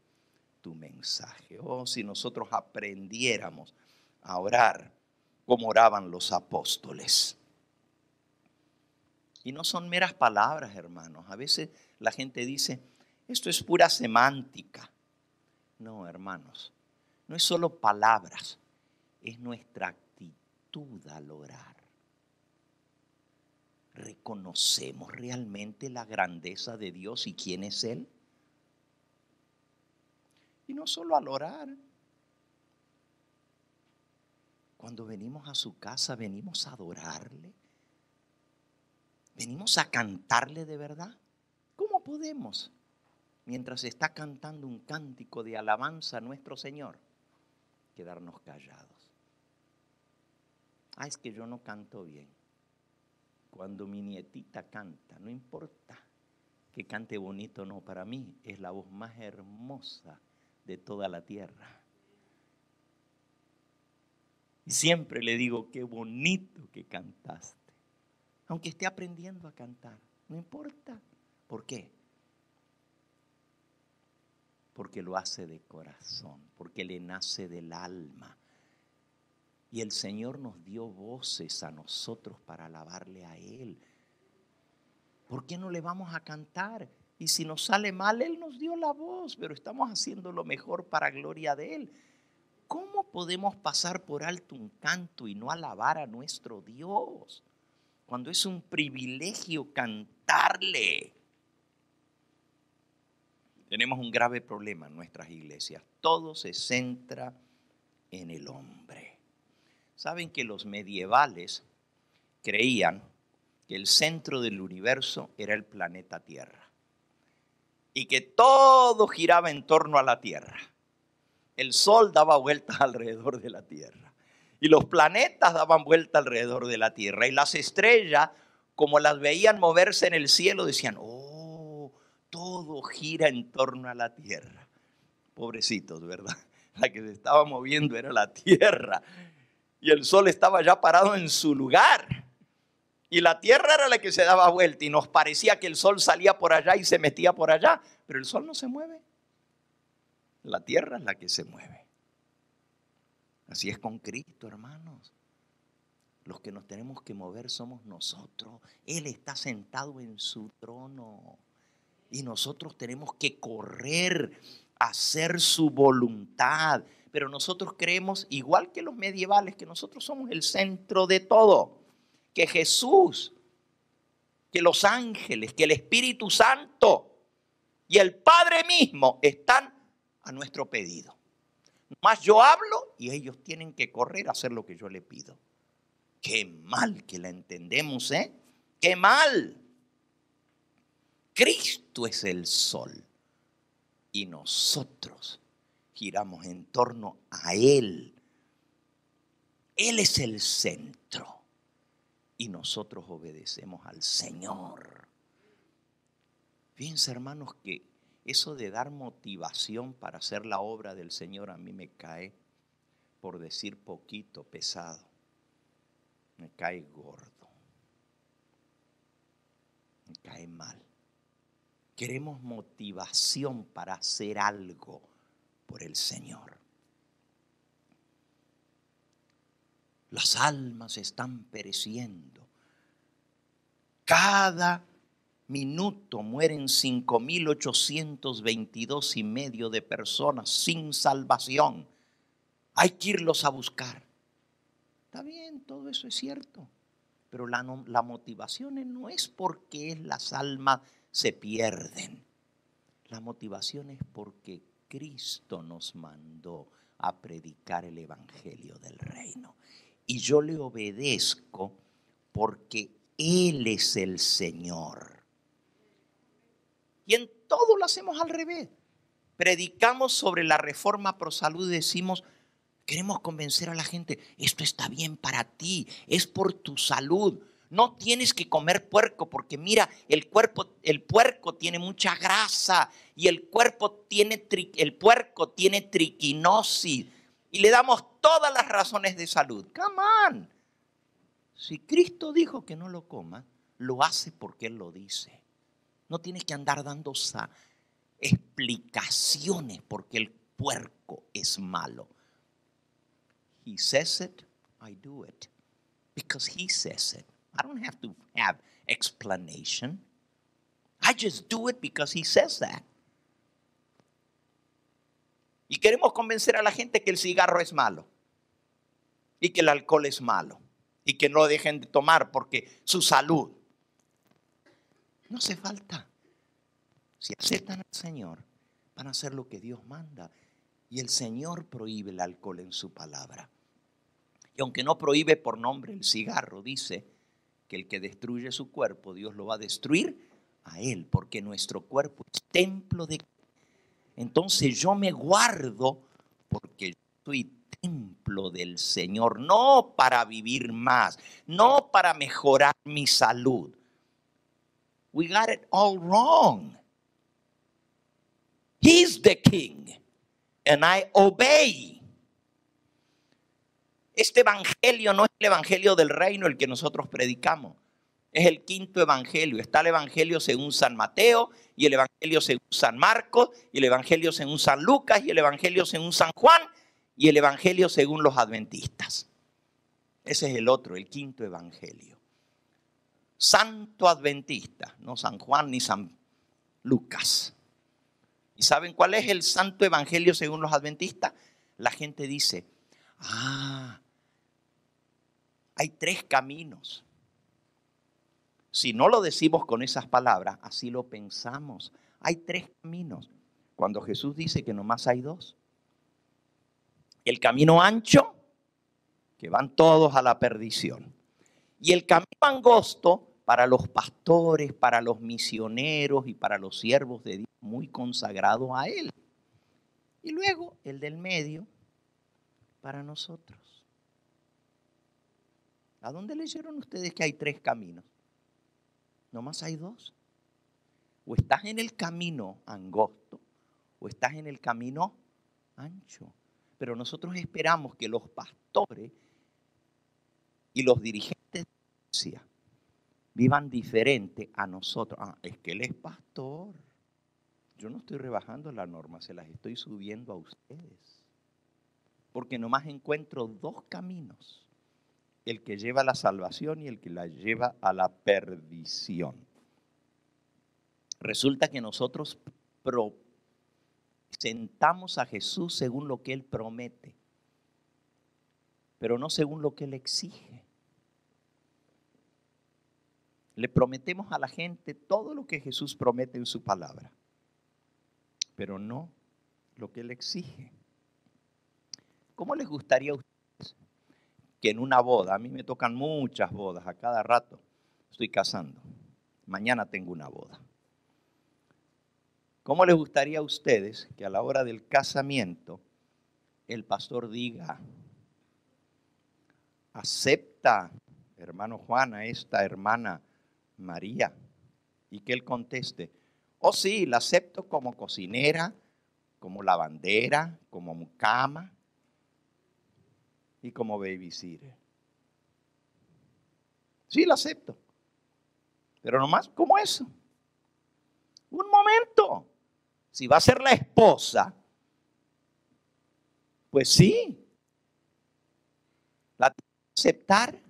tu mensaje. Oh, si nosotros aprendiéramos a orar como oraban los apóstoles. Y no son meras palabras, hermanos. A veces la gente dice: esto es pura semántica. No, hermanos, no es solo palabras, es nuestra actitud al orar. ¿Reconocemos realmente la grandeza de Dios y quién es Él? Y no solo al orar. Cuando venimos a su casa, venimos a adorarle. Venimos a cantarle de verdad. ¿Cómo podemos mientras está cantando un cántico de alabanza a nuestro Señor, quedarnos callados. Es que yo no canto bien. Cuando mi nietita canta, no importa que cante bonito o no, para mí es la voz más hermosa de toda la tierra. Y siempre le digo, qué bonito que cantaste. Aunque esté aprendiendo a cantar, no importa. ¿Por qué? Porque lo hace de corazón, porque le nace del alma. Y el Señor nos dio voces a nosotros para alabarle a Él. ¿Por qué no le vamos a cantar? Y si nos sale mal, Él nos dio la voz, pero estamos haciendo lo mejor para gloria de Él. ¿Cómo podemos pasar por alto un canto y no alabar a nuestro Dios? Cuando es un privilegio cantarle. Tenemos un grave problema en nuestras iglesias. Todo se centra en el hombre. Saben que los medievales creían que el centro del universo era el planeta Tierra y que todo giraba en torno a la Tierra. El Sol daba vueltas alrededor de la Tierra y los planetas daban vueltas alrededor de la Tierra y las estrellas, como las veían moverse en el cielo, decían, oh, todo gira en torno a la Tierra. Pobrecitos, ¿verdad? La que se estaba moviendo era la Tierra. Y el Sol estaba ya parado en su lugar. Y la Tierra era la que se daba vuelta. Y nos parecía que el Sol salía por allá y se metía por allá. Pero el Sol no se mueve. La Tierra es la que se mueve. Así es con Cristo, hermanos. Los que nos tenemos que mover somos nosotros. Él está sentado en su trono. Y nosotros tenemos que correr a hacer su voluntad. Pero nosotros creemos, igual que los medievales, que nosotros somos el centro de todo. Que Jesús, que los ángeles, que el Espíritu Santo y el Padre mismo están a nuestro pedido. Más yo hablo y ellos tienen que correr a hacer lo que yo les pido. Qué mal que la entendemos, ¿eh? Qué mal. Cristo es el sol y nosotros giramos en torno a Él. Él es el centro y nosotros obedecemos al Señor. Fíjense, hermanos, que eso de dar motivación para hacer la obra del Señor a mí me cae, por decir poquito, pesado. Me cae gordo. Me cae mal. Queremos motivación para hacer algo por el Señor. Las almas están pereciendo. Cada minuto mueren 5.822.5 de personas sin salvación. Hay que irlos a buscar. Está bien, todo eso es cierto. Pero la motivación no es porque las almas se pierden. La motivación es porque Cristo nos mandó a predicar el evangelio del reino. Y yo le obedezco porque Él es el Señor. Y en todo lo hacemos al revés. Predicamos sobre la reforma pro salud y decimos, queremos convencer a la gente, esto está bien para ti, es por tu salud. No tienes que comer puerco porque mira, el puerco tiene mucha grasa y el puerco tiene triquinosis y le damos todas las razones de salud. Come on. Si Cristo dijo que no lo coma, lo hace porque Él lo dice. No tienes que andar dando explicaciones porque el puerco es malo. He says it, I do it. Because He says it. I don't have to have explanation. I just do it because He says that. Y queremos convencer a la gente que el cigarro es malo. Y que el alcohol es malo. Y que no dejen de tomar porque su salud. No hace falta. Si aceptan al Señor, van a hacer lo que Dios manda. Y el Señor prohíbe el alcohol en su palabra. Y aunque no prohíbe por nombre el cigarro, dice que el que destruye su cuerpo, Dios lo va a destruir a él, porque nuestro cuerpo es templo de Entonces yo me guardo porque yo soy templo del Señor, no para vivir más, no para mejorar mi salud. We got it all wrong. He's the king and I obey. Este evangelio no es el evangelio del reino el que nosotros predicamos. Es el quinto evangelio. Está el evangelio según San Mateo, y el evangelio según San Marcos, y el evangelio según San Lucas, y el evangelio según San Juan, y el evangelio según los adventistas. Ese es el otro, el quinto evangelio. Santo adventista, no San Juan ni San Lucas. ¿Y saben cuál es el santo evangelio según los adventistas? La gente dice, hay 3 caminos. Si no lo decimos con esas palabras, así lo pensamos. Hay 3 caminos. Cuando Jesús dice que nomás hay 2. El camino ancho, que van todos a la perdición. Y el camino angosto, para los pastores, para los misioneros y para los siervos de Dios muy consagrados a Él. Y luego el del medio, para nosotros. ¿A dónde leyeron ustedes que hay 3 caminos? Nomás hay 2. O estás en el camino angosto o estás en el camino ancho. Pero nosotros esperamos que los pastores y los dirigentes de la iglesia vivan diferente a nosotros. Es que él es pastor. Yo no estoy rebajando la norma, se las estoy subiendo a ustedes. Porque nomás encuentro 2 caminos. El que lleva a la salvación y el que la lleva a la perdición. Resulta que nosotros presentamos a Jesús según lo que Él promete, pero no según lo que Él exige. Le prometemos a la gente todo lo que Jesús promete en su palabra, pero no lo que Él exige. ¿Cómo les gustaría a ustedes que en una boda, a mí me tocan muchas bodas, a cada rato estoy casando, mañana tengo una boda? ¿Cómo les gustaría a ustedes que a la hora del casamiento el pastor diga, acepta, hermano Juan, a esta hermana María? Y que él conteste, oh sí, la acepto como cocinera, como lavandera, como mucama y como babysitter. Sí, la acepto. Pero nomás, ¿cómo eso? Un momento. Si va a ser la esposa, pues sí. La tiene que aceptar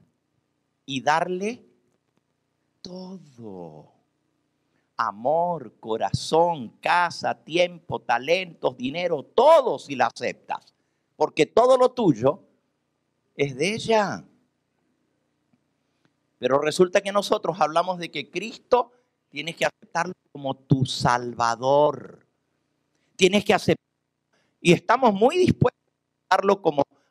y darle todo. Amor, corazón, casa, tiempo, talentos, dinero, todo si la aceptas. Porque todo lo tuyo es de ella. Pero resulta que nosotros hablamos de que Cristo tienes que aceptarlo como tu Salvador. Tienes que aceptarlo. Y estamos muy dispuestos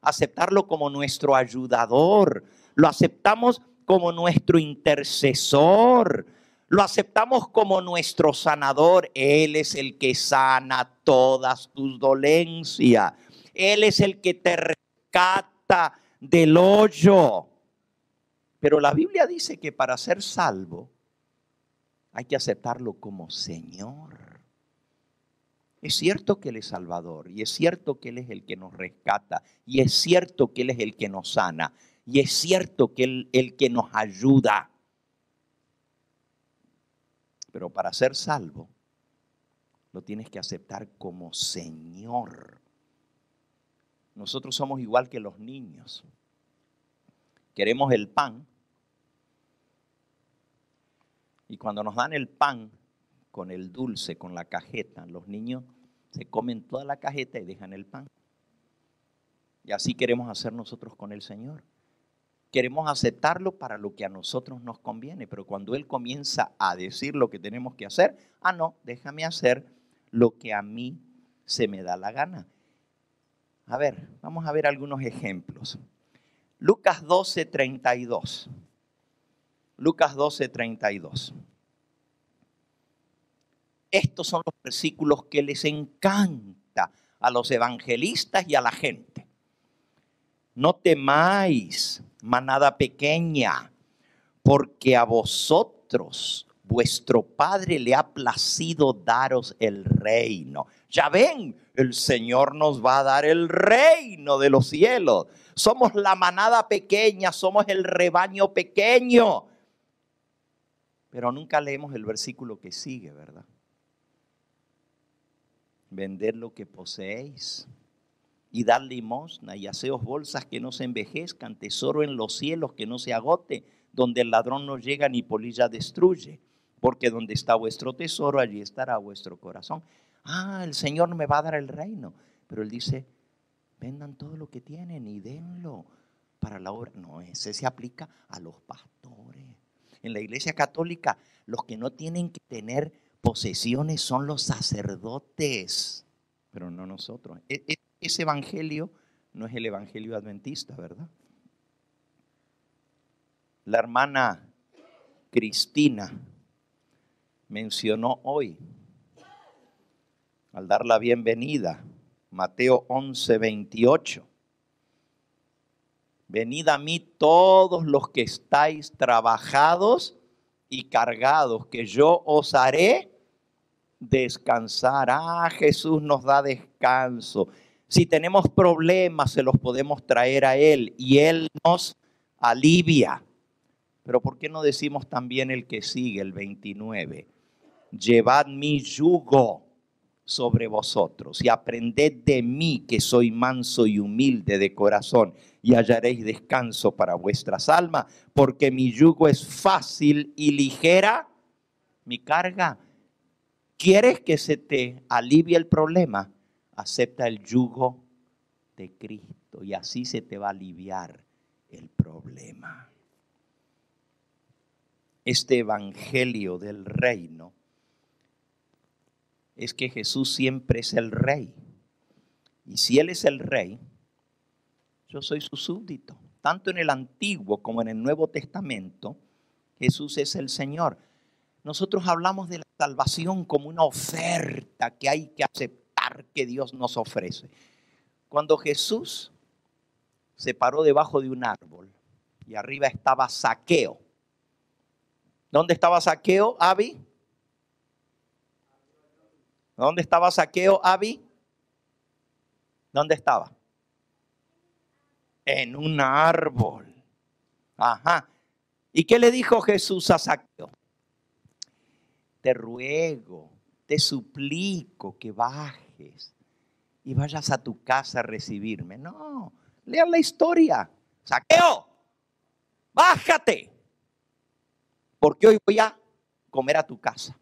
a aceptarlo como nuestro ayudador. Lo aceptamos como nuestro intercesor. Lo aceptamos como nuestro sanador. Él es el que sana todas tus dolencias. Él es el que te rescata del hoyo. Pero la Biblia dice que para ser salvo hay que aceptarlo como Señor. Es cierto que Él es Salvador, y es cierto que Él es el que nos rescata, y es cierto que Él es el que nos sana, y es cierto que Él es el que nos ayuda. Pero para ser salvo, lo tienes que aceptar como Señor. Nosotros somos igual que los niños. Queremos el pan, y cuando nos dan el pan con el dulce, con la cajeta, los niños se comen toda la cajeta y dejan el pan. Y así queremos hacer nosotros con el Señor. Queremos aceptarlo para lo que a nosotros nos conviene, pero cuando Él comienza a decir lo que tenemos que hacer, no, déjame hacer lo que a mí se me da la gana. A ver, vamos a ver algunos ejemplos. Lucas 12:32. Lucas 12:32. Estos son los versículos que les encanta a los evangelistas y a la gente. No temáis, manada pequeña, porque a vosotros vuestro Padre le ha placido daros el reino. Ya ven, el Señor nos va a dar el reino de los cielos. Somos la manada pequeña, somos el rebaño pequeño. Pero nunca leemos el versículo que sigue, ¿verdad? Vended lo que poseéis y dar limosna y haceos bolsas que no se envejezcan, tesoro en los cielos que no se agote, donde el ladrón no llega ni polilla destruye, porque donde está vuestro tesoro, allí estará vuestro corazón. El Señor me va a dar el reino, pero Él dice, vendan todo lo que tienen y denlo para la obra. No, ese se aplica a los pastores. En la Iglesia Católica, los que no tienen que tener posesiones son los sacerdotes, pero no nosotros. Ese evangelio no es el evangelio adventista, ¿verdad? La hermana Cristina mencionó hoy, al dar la bienvenida, Mateo 11:28. Venid a mí todos los que estáis trabajados y cargados, que yo os haré descansar. Jesús nos da descanso. Si tenemos problemas, se los podemos traer a Él y Él nos alivia. Pero ¿por qué no decimos también el que sigue, el 29? Llevad mi yugo sobre vosotros y aprended de mí, que soy manso y humilde de corazón, y hallaréis descanso para vuestras almas, porque mi yugo es fácil y ligera mi carga. ¿Quieres que se te alivie el problema? Acepta el yugo de Cristo y así se te va a aliviar el problema. Este evangelio del reino es que Jesús siempre es el rey. Y si Él es el rey, yo soy su súbdito. Tanto en el Antiguo como en el Nuevo Testamento, Jesús es el Señor. Nosotros hablamos de la salvación como una oferta que hay que aceptar que Dios nos ofrece. Cuando Jesús se paró debajo de un árbol y arriba estaba Zaqueo. ¿Dónde estaba Zaqueo, Abby? ¿Dónde estaba Zaqueo, Abby? ¿Dónde estaba? En un árbol. ¿Y qué le dijo Jesús a Zaqueo? Te ruego, te suplico que bajes y vayas a tu casa a recibirme. No, lean la historia. Zaqueo, bájate, porque hoy voy a comer a tu casa.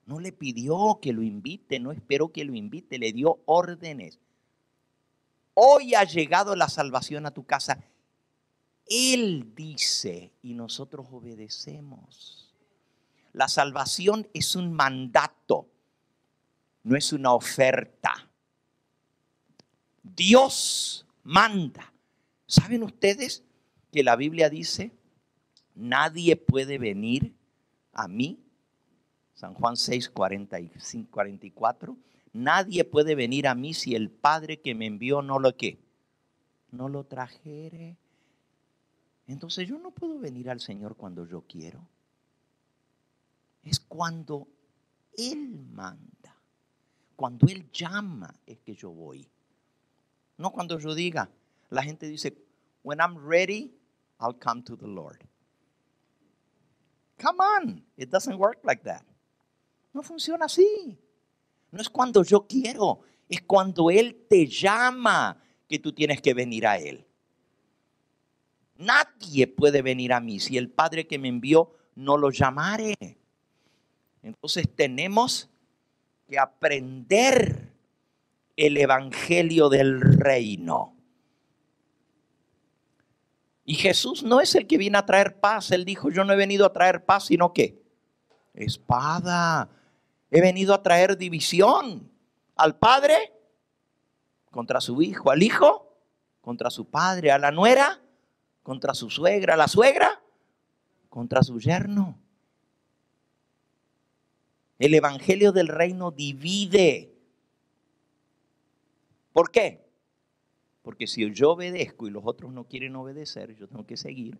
No le pidió que lo invite, no esperó que lo invite, le dio órdenes. Hoy ha llegado la salvación a tu casa. Él dice y nosotros obedecemos. La salvación es un mandato, no es una oferta. Dios manda. ¿Saben ustedes que la Biblia dice, nadie puede venir a mí? San Juan 6, 45, 44. Nadie puede venir a mí si el Padre que me envió no lo ¿qué? No lo trajere. Entonces yo no puedo venir al Señor cuando yo quiero. Es cuando Él manda. Cuando Él llama es que yo voy. No cuando yo diga. La gente dice, when I'm ready, I'll come to the Lord. Come on. It doesn't work like that. No funciona así. No es cuando yo quiero. Es cuando Él te llama que tú tienes que venir a Él. Nadie puede venir a mí si el Padre que me envió no lo llamare. Entonces tenemos que aprender el evangelio del reino. Y Jesús no es el que viene a traer paz. Él dijo, yo no he venido a traer paz, sino ¿qué? Espada. He venido a traer división. Al padre contra su hijo, al hijo contra su padre, a la nuera contra su suegra, a la suegra contra su yerno. El evangelio del reino divide. ¿Por qué? Porque si yo obedezco y los otros no quieren obedecer, yo tengo que seguir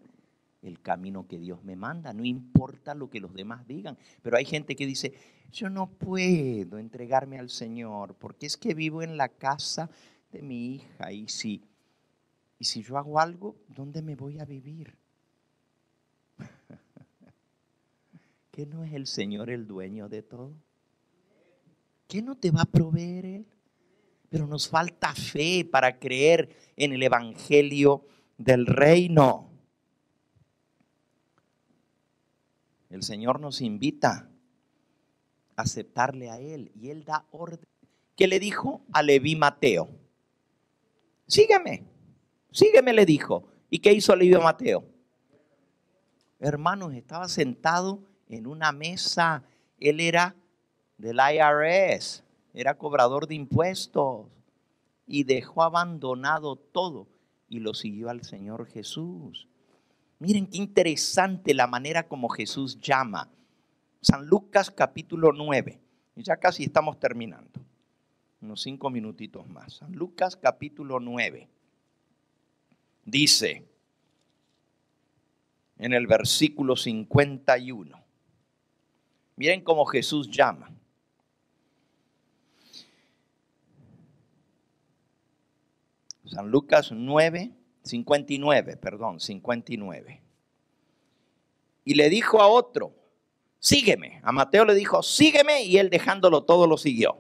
el camino que Dios me manda, no importa lo que los demás digan. Pero hay gente que dice, yo no puedo entregarme al Señor porque es que vivo en la casa de mi hija y si yo hago algo, ¿dónde me voy a vivir? ¿Qué no es el Señor el dueño de todo? ¿Qué no te va a proveer Él? Pero nos falta fe para creer en el evangelio del reino. El Señor nos invita a aceptarle a Él y Él da orden. ¿Qué le dijo a Leví Mateo? Sígueme, sígueme le dijo. ¿Y qué hizo Leví Mateo? Hermanos, estaba sentado en una mesa. Él era del IRS, era cobrador de impuestos y dejó abandonado todo y lo siguió al Señor Jesús. Miren qué interesante la manera como Jesús llama. San Lucas capítulo 9. Y ya casi estamos terminando. Unos 5 minutitos más. San Lucas capítulo 9. Dice en el versículo 51. Miren cómo Jesús llama. San Lucas 9. 59. Y le dijo a otro, sígueme. A Mateo le dijo, sígueme, y él dejándolo todo lo siguió.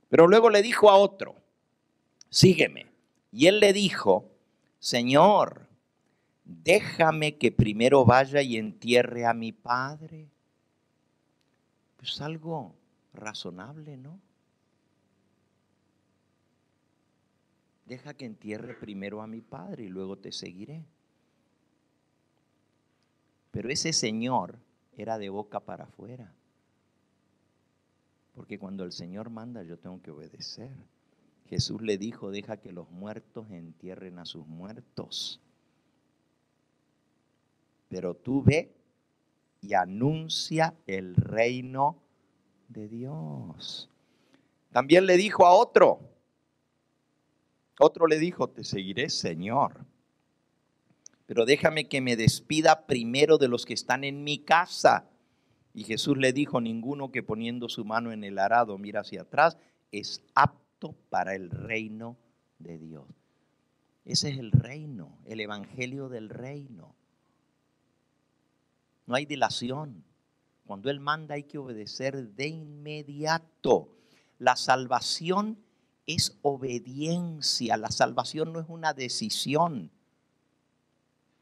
Pero luego le dijo a otro, sígueme. Y él le dijo, Señor, déjame que primero vaya y entierre a mi padre. Pues algo razonable, ¿no? Deja que entierre primero a mi padre y luego te seguiré. Pero ese señor era de boca para afuera. Porque cuando el Señor manda, yo tengo que obedecer. Jesús le dijo, deja que los muertos entierren a sus muertos. Pero tú ve y anuncia el reino de Dios. También le dijo a otro. Otro le dijo, te seguiré, Señor. Pero déjame que me despida primero de los que están en mi casa. Y Jesús le dijo, ninguno que poniendo su mano en el arado mira hacia atrás es apto para el reino de Dios. Ese es el reino, el evangelio del reino. No hay dilación. Cuando Él manda hay que obedecer de inmediato. La salvación es obediencia. La salvación no es una decisión.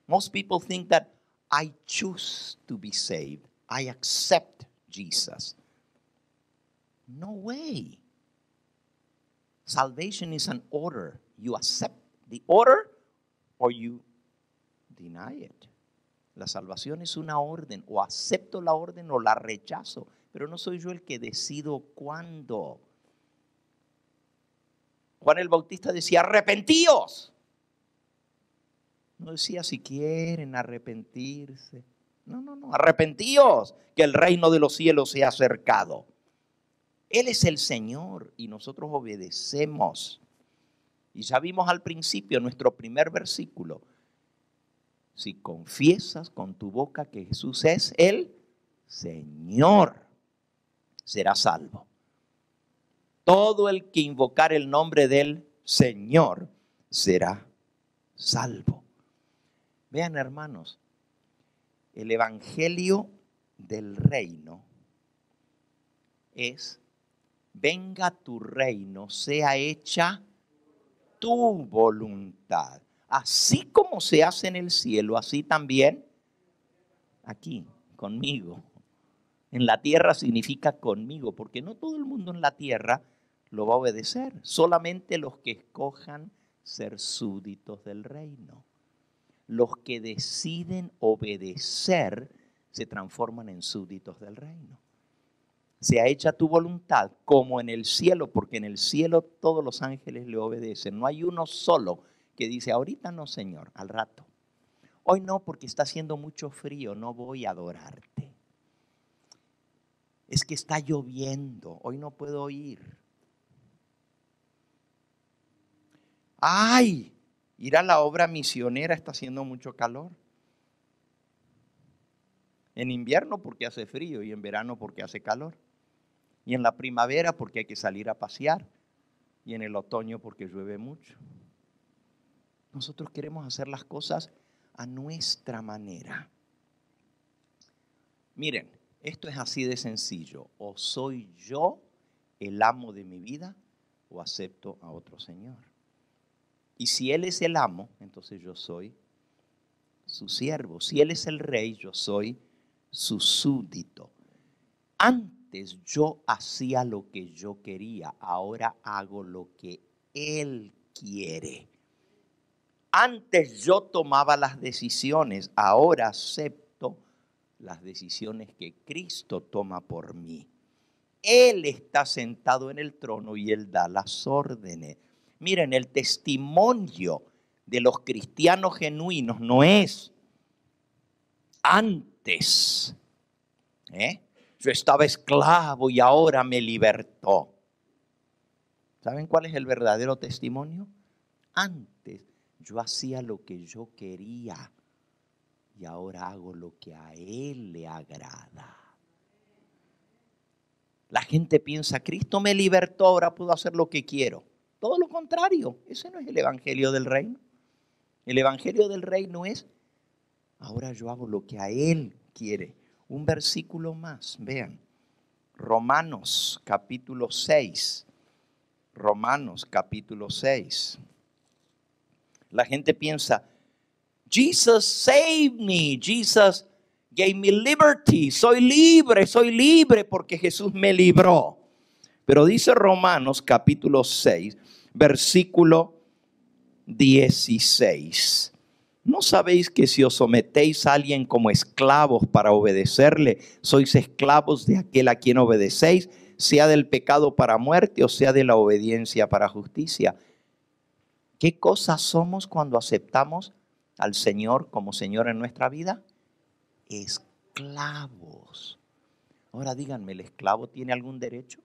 Most people think that I choose to be saved. I accept Jesus. No way. Salvation is an order. You accept the order or you deny it. La salvación es una orden. O acepto la orden o la rechazo. Pero no soy yo el que decido cuándo. Juan el Bautista decía, arrepentíos. No decía si quieren arrepentirse. No, arrepentíos, que el reino de los cielos se ha acercado. Él es el Señor y nosotros obedecemos. Y ya vimos al principio, nuestro primer versículo. Si confiesas con tu boca que Jesús es el Señor, serás salvo. Todo el que invocar el nombre del Señor será salvo. Vean, hermanos, el evangelio del reino es, venga tu reino, sea hecha tu voluntad. Así como se hace en el cielo, así también aquí, conmigo. En la tierra significa conmigo, porque no todo el mundo en la tierra lo va a obedecer. Solamente los que escojan ser súbditos del reino. Los que deciden obedecer se transforman en súbditos del reino. Sea hecha tu voluntad como en el cielo, porque en el cielo todos los ángeles le obedecen. No hay uno solo que dice, ahorita no, Señor, al rato. Hoy no, porque está haciendo mucho frío, no voy a adorarte. Es que está lloviendo, hoy no puedo ir. Ay, ir a la obra misionera está haciendo mucho calor. En invierno porque hace frío y en verano porque hace calor. Y en la primavera porque hay que salir a pasear. Y en el otoño porque llueve mucho. Nosotros queremos hacer las cosas a nuestra manera. Miren, esto es así de sencillo. O soy yo el amo de mi vida o acepto a otro señor. Y si Él es el amo, entonces yo soy su siervo. Si Él es el rey, yo soy su súbdito. Antes yo hacía lo que yo quería, ahora hago lo que Él quiere. Antes yo tomaba las decisiones, ahora acepto las decisiones que Cristo toma por mí. Él está sentado en el trono y Él da las órdenes. Miren, el testimonio de los cristianos genuinos no es antes. Yo estaba esclavo y ahora me libertó. ¿Saben cuál es el verdadero testimonio? Antes yo hacía lo que yo quería y ahora hago lo que a Él le agrada. La gente piensa, Cristo me libertó, ahora puedo hacer lo que quiero. Todo lo contrario, ese no es el evangelio del reino. El evangelio del reino es, ahora yo hago lo que a Él quiere. Un versículo más, vean. Romanos capítulo 6. Romanos capítulo 6. La gente piensa, Jesus saved me, Jesus gave me liberty, soy libre porque Jesús me libró. Pero dice Romanos capítulo 6, versículo 16. ¿No sabéis que si os sometéis a alguien como esclavos para obedecerle, sois esclavos de aquel a quien obedecéis, sea del pecado para muerte o sea de la obediencia para justicia? ¿Qué cosas somos cuando aceptamos al Señor como Señor en nuestra vida? Esclavos. Ahora díganme, ¿el esclavo tiene algún derecho?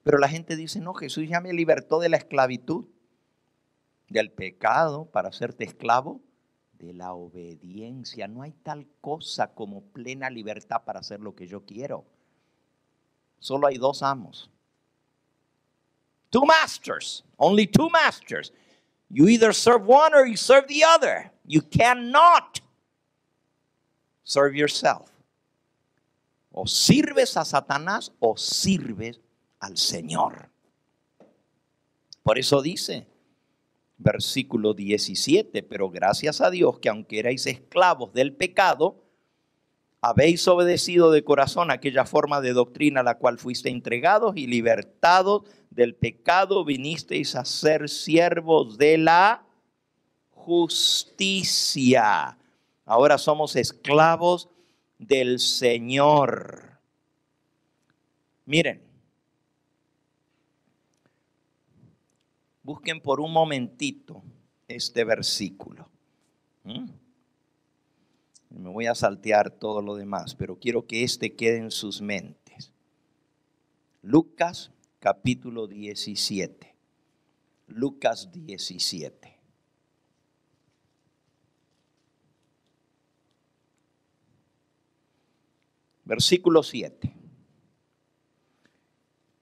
Pero la gente dice, no, Jesús ya me libertó de la esclavitud, del pecado para hacerte esclavo, de la obediencia. No hay tal cosa como plena libertad para hacer lo que yo quiero. Solo hay dos amos. Two masters, only two masters. You either serve one or you serve the other. You cannot serve yourself. O sirves a Satanás o sirves al Señor. Por eso dice, versículo 17, pero gracias a Dios que aunque erais esclavos del pecado, habéis obedecido de corazón aquella forma de doctrina a la cual fuiste entregados y libertados del pecado, vinisteis a ser siervos de la justicia. Ahora somos esclavos del Señor. Miren, busquen por un momentito este versículo. Me voy a saltear todo lo demás, pero quiero que este quede en sus mentes. Lucas capítulo 17. Lucas 17. Versículo 7.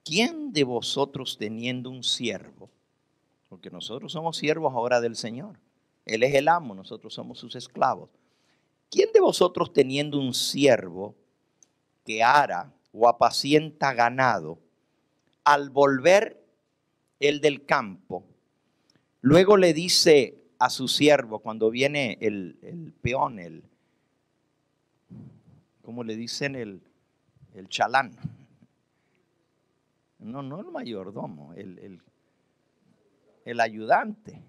¿Quién de vosotros teniendo un siervo? Porque nosotros somos siervos ahora del Señor. Él es el amo, nosotros somos sus esclavos. ¿Quién de vosotros teniendo un siervo que ara o apacienta ganado, al volver el del campo, luego le dice a su siervo, cuando viene el peón, ¿cómo le dicen? El chalán. No el mayordomo, el ayudante.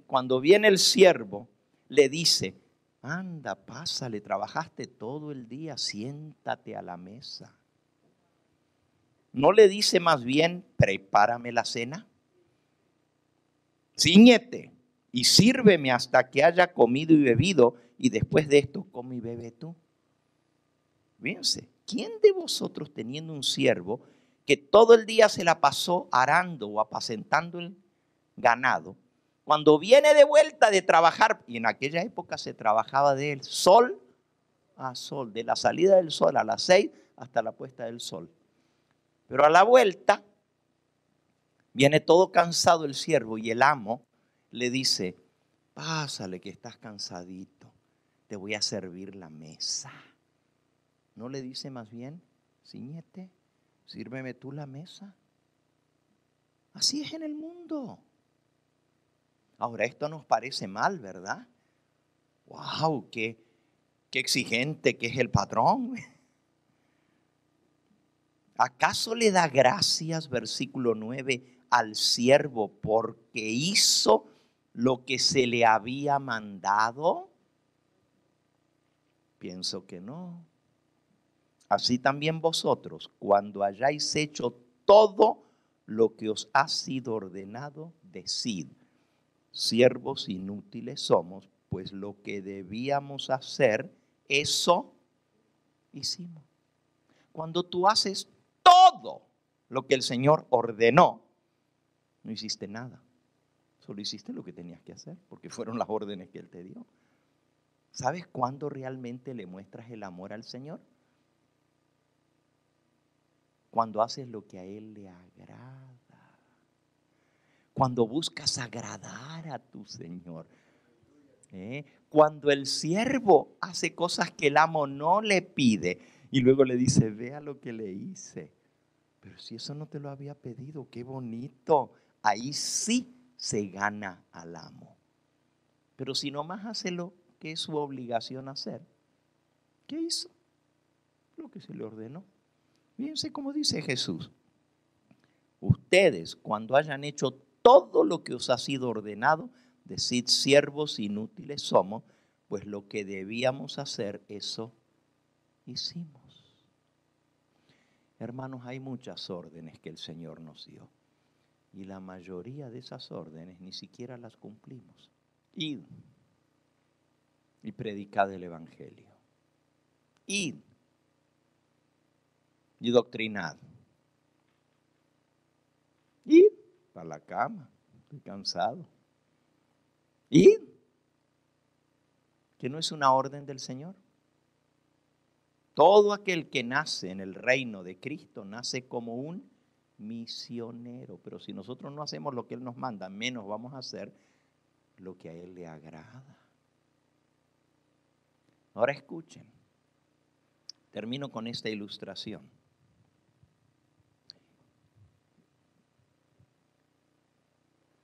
Cuando viene el siervo, le dice, anda, pásale, trabajaste todo el día, siéntate a la mesa. ¿No le dice más bien, prepárame la cena? Cíñete y sírveme hasta que haya comido y bebido, y después de esto come y bebe tú. Fíjense, ¿quién de vosotros teniendo un siervo que todo el día se la pasó arando o apacentando el ganado, cuando viene de vuelta de trabajar, y en aquella época se trabajaba del sol a sol, de la salida del sol a las 6 hasta la puesta del sol, pero a la vuelta viene todo cansado el siervo y el amo le dice, pásale que estás cansadito, te voy a servir la mesa. ¿No le dice más bien, ciñete, sírveme tú la mesa? Así es en el mundo. Ahora, esto nos parece mal, ¿verdad? ¡Wow! ¡Qué exigente que es el patrón! ¿Acaso le da gracias, versículo 9, al siervo porque hizo lo que se le había mandado? Pienso que no. Así también vosotros, cuando hayáis hecho todo lo que os ha sido ordenado, decid, siervos inútiles somos, pues lo que debíamos hacer, eso hicimos. Cuando tú haces todo lo que el Señor ordenó, no hiciste nada. Solo hiciste lo que tenías que hacer, porque fueron las órdenes que Él te dio. ¿Sabes cuándo realmente le muestras el amor al Señor? Cuando haces lo que a Él le agrada. Cuando buscas agradar a tu Señor. Cuando el siervo hace cosas que el amo no le pide y luego le dice, vea lo que le hice. Pero si eso no te lo había pedido, qué bonito. Ahí sí se gana al amo. Pero si nomás hace lo que es su obligación hacer, ¿qué hizo? Lo que se le ordenó. Fíjense cómo dice Jesús. Ustedes, cuando hayan hecho todo lo que os ha sido ordenado, decid, siervos inútiles somos, pues lo que debíamos hacer, eso hicimos. Hermanos, hay muchas órdenes que el Señor nos dio. Y la mayoría de esas órdenes ni siquiera las cumplimos. Id y predicad el Evangelio. Id y doctrinad. Id para la cama, estoy cansado. Id, que no es una orden del Señor. Todo aquel que nace en el reino de Cristo nace como un misionero. Pero si nosotros no hacemos lo que Él nos manda, menos vamos a hacer lo que a Él le agrada. Ahora escuchen. Termino con esta ilustración.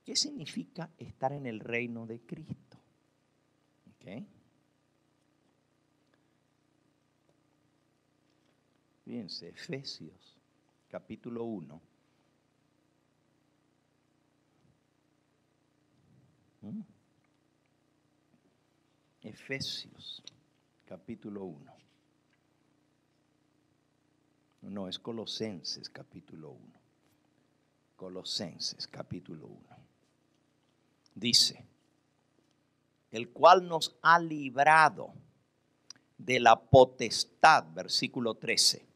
¿Qué significa estar en el reino de Cristo? ¿Okay? Fíjense, Efesios, capítulo 1. Efesios, capítulo 1. No, es Colosenses, capítulo 1. Colosenses, capítulo 1. Dice, el cual nos ha librado de la potestad, versículo 13,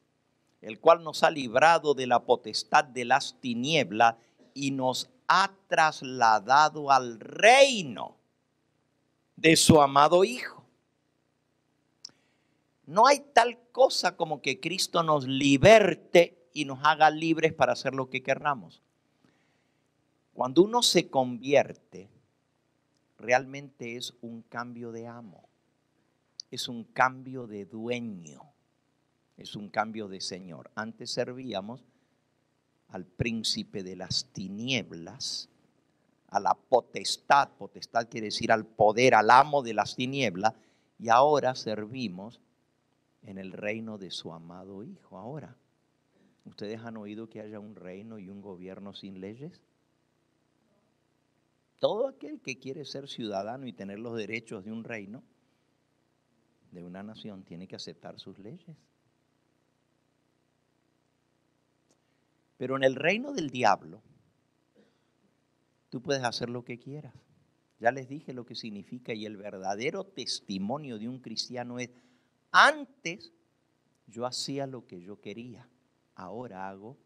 el cual nos ha librado de la potestad de las tinieblas y nos ha trasladado al reino de su amado Hijo. No hay tal cosa como que Cristo nos liberte y nos haga libres para hacer lo que querramos. Cuando uno se convierte, realmente es un cambio de amo, es un cambio de dueño, es un cambio de señor. Antes servíamos al príncipe de las tinieblas, a la potestad, potestad quiere decir al poder, al amo de las tinieblas, y ahora servimos en el reino de su amado Hijo. Ahora, ¿ustedes han oído que haya un reino y un gobierno sin leyes? Todo aquel que quiere ser ciudadano y tener los derechos de un reino, de una nación, tiene que aceptar sus leyes. Pero en el reino del diablo, tú puedes hacer lo que quieras. Ya les dije lo que significa, y el verdadero testimonio de un cristiano es, antes yo hacía lo que yo quería, ahora hago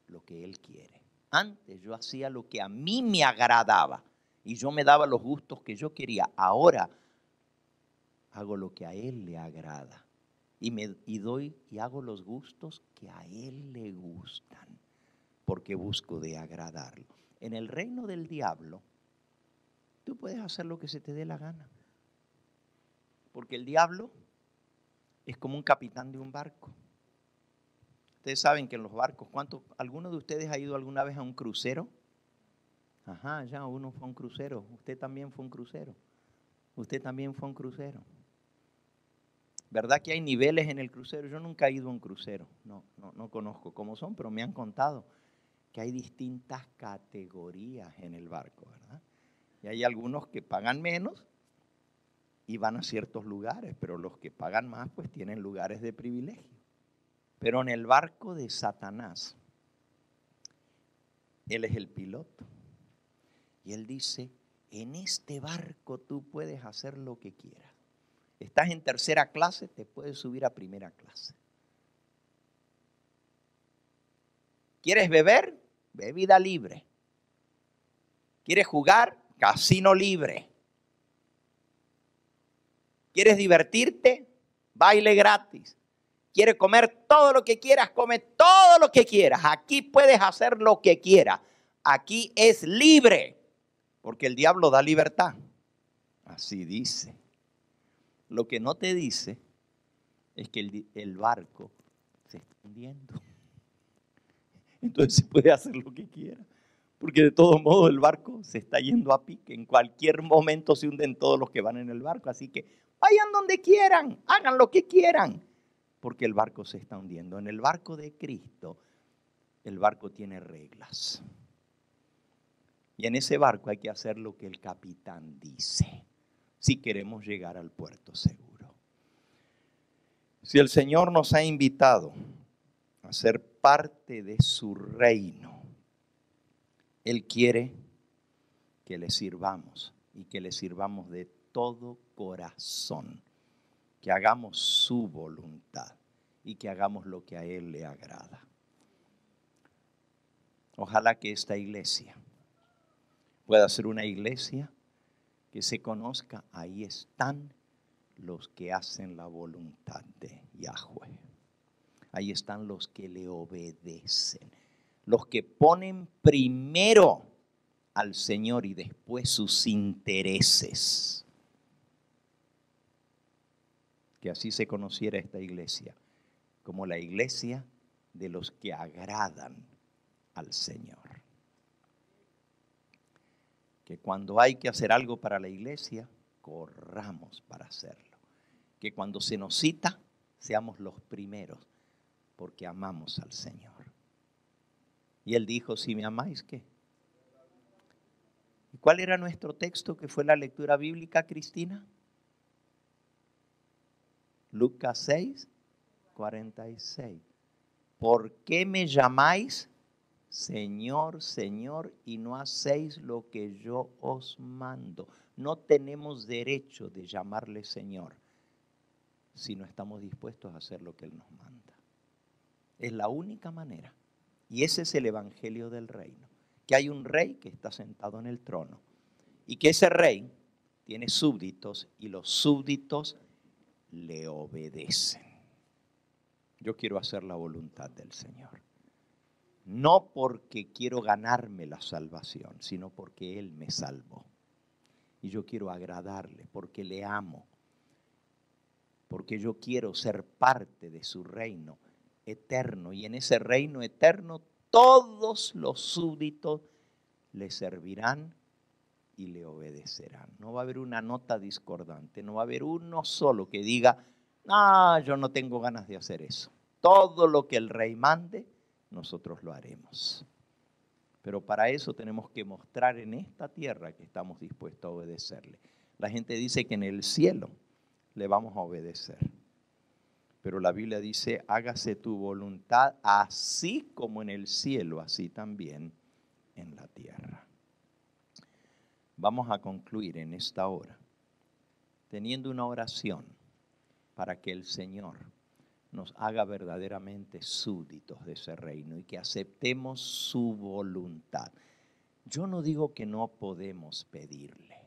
lo que Él quiere. Antes yo hacía lo que a mí me agradaba y yo me daba los gustos que yo quería. Ahora hago lo que a Él le agrada y hago los gustos que a Él le gustan, porque busco de agradarlo. En el reino del diablo, tú puedes hacer lo que se te dé la gana, porque el diablo es como un capitán de un barco. Ustedes saben que en los barcos, ¿alguno de ustedes ha ido alguna vez a un crucero? Ajá, ya uno fue a un crucero. Usted también fue a un crucero. Usted también fue a un crucero. ¿Verdad que hay niveles en el crucero? Yo nunca he ido a un crucero. No conozco cómo son, pero me han contado que hay distintas categorías en el barco, ¿verdad? Y hay algunos que pagan menos y van a ciertos lugares, pero los que pagan más pues tienen lugares de privilegio. Pero en el barco de Satanás, él es el piloto. Y él dice, en este barco tú puedes hacer lo que quieras. Estás en tercera clase, te puedes subir a primera clase. ¿Quieres beber? Bebida libre. ¿Quieres jugar? Casino libre. ¿Quieres divertirte? Baile gratis. ¿Quieres comer todo lo que quieras? Come todo lo que quieras. Aquí puedes hacer lo que quieras. Aquí es libre, porque el diablo da libertad. Así dice. Lo que no te dice es que el barco se está hundiendo. Entonces se puede hacer lo que quiera, porque de todos modos el barco se está yendo a pique. En cualquier momento se hunden todos los que van en el barco. Así que vayan donde quieran, hagan lo que quieran, porque el barco se está hundiendo. En el barco de Cristo, el barco tiene reglas. Y en ese barco hay que hacer lo que el capitán dice, si queremos llegar al puerto seguro. Si el Señor nos ha invitado a ser parte de su reino, Él quiere que le sirvamos y que le sirvamos de todo corazón, que hagamos su voluntad y que hagamos lo que a Él le agrada. Ojalá que esta iglesia pueda ser una iglesia que se conozca, ahí están los que hacen la voluntad de Yahweh. Ahí están los que le obedecen, los que ponen primero al Señor y después sus intereses. Que así se conociera esta iglesia, como la iglesia de los que agradan al Señor. Que cuando hay que hacer algo para la iglesia, corramos para hacerlo. Que cuando se nos cita, seamos los primeros, porque amamos al Señor. Y Él dijo, si me amáis, ¿qué? ¿Y cuál era nuestro texto que fue la lectura bíblica, Cristina? Lucas 6, 46. ¿Por qué me llamáis Señor, Señor, y no hacéis lo que yo os mando? No tenemos derecho de llamarle Señor si no estamos dispuestos a hacer lo que Él nos manda. Es la única manera. Y ese es el evangelio del reino. Que hay un rey que está sentado en el trono. Y que ese rey tiene súbditos y los súbditos le obedecen. Yo quiero hacer la voluntad del Señor. No porque quiero ganarme la salvación, sino porque Él me salvó. Y yo quiero agradarle porque le amo. Porque yo quiero ser parte de su reino eterno. Y en ese reino eterno todos los súbditos le servirán y le obedecerán. No va a haber una nota discordante. No va a haber uno solo que diga, no, yo no tengo ganas de hacer eso. Todo lo que el rey mande, nosotros lo haremos. Pero para eso tenemos que mostrar en esta tierra que estamos dispuestos a obedecerle. La gente dice que en el cielo le vamos a obedecer. Pero la Biblia dice, hágase tu voluntad así como en el cielo, así también en la tierra. Vamos a concluir en esta hora teniendo una oración para que el Señor nos haga verdaderamente súbditos de ese reino y que aceptemos su voluntad. Yo no digo que no podemos pedirle.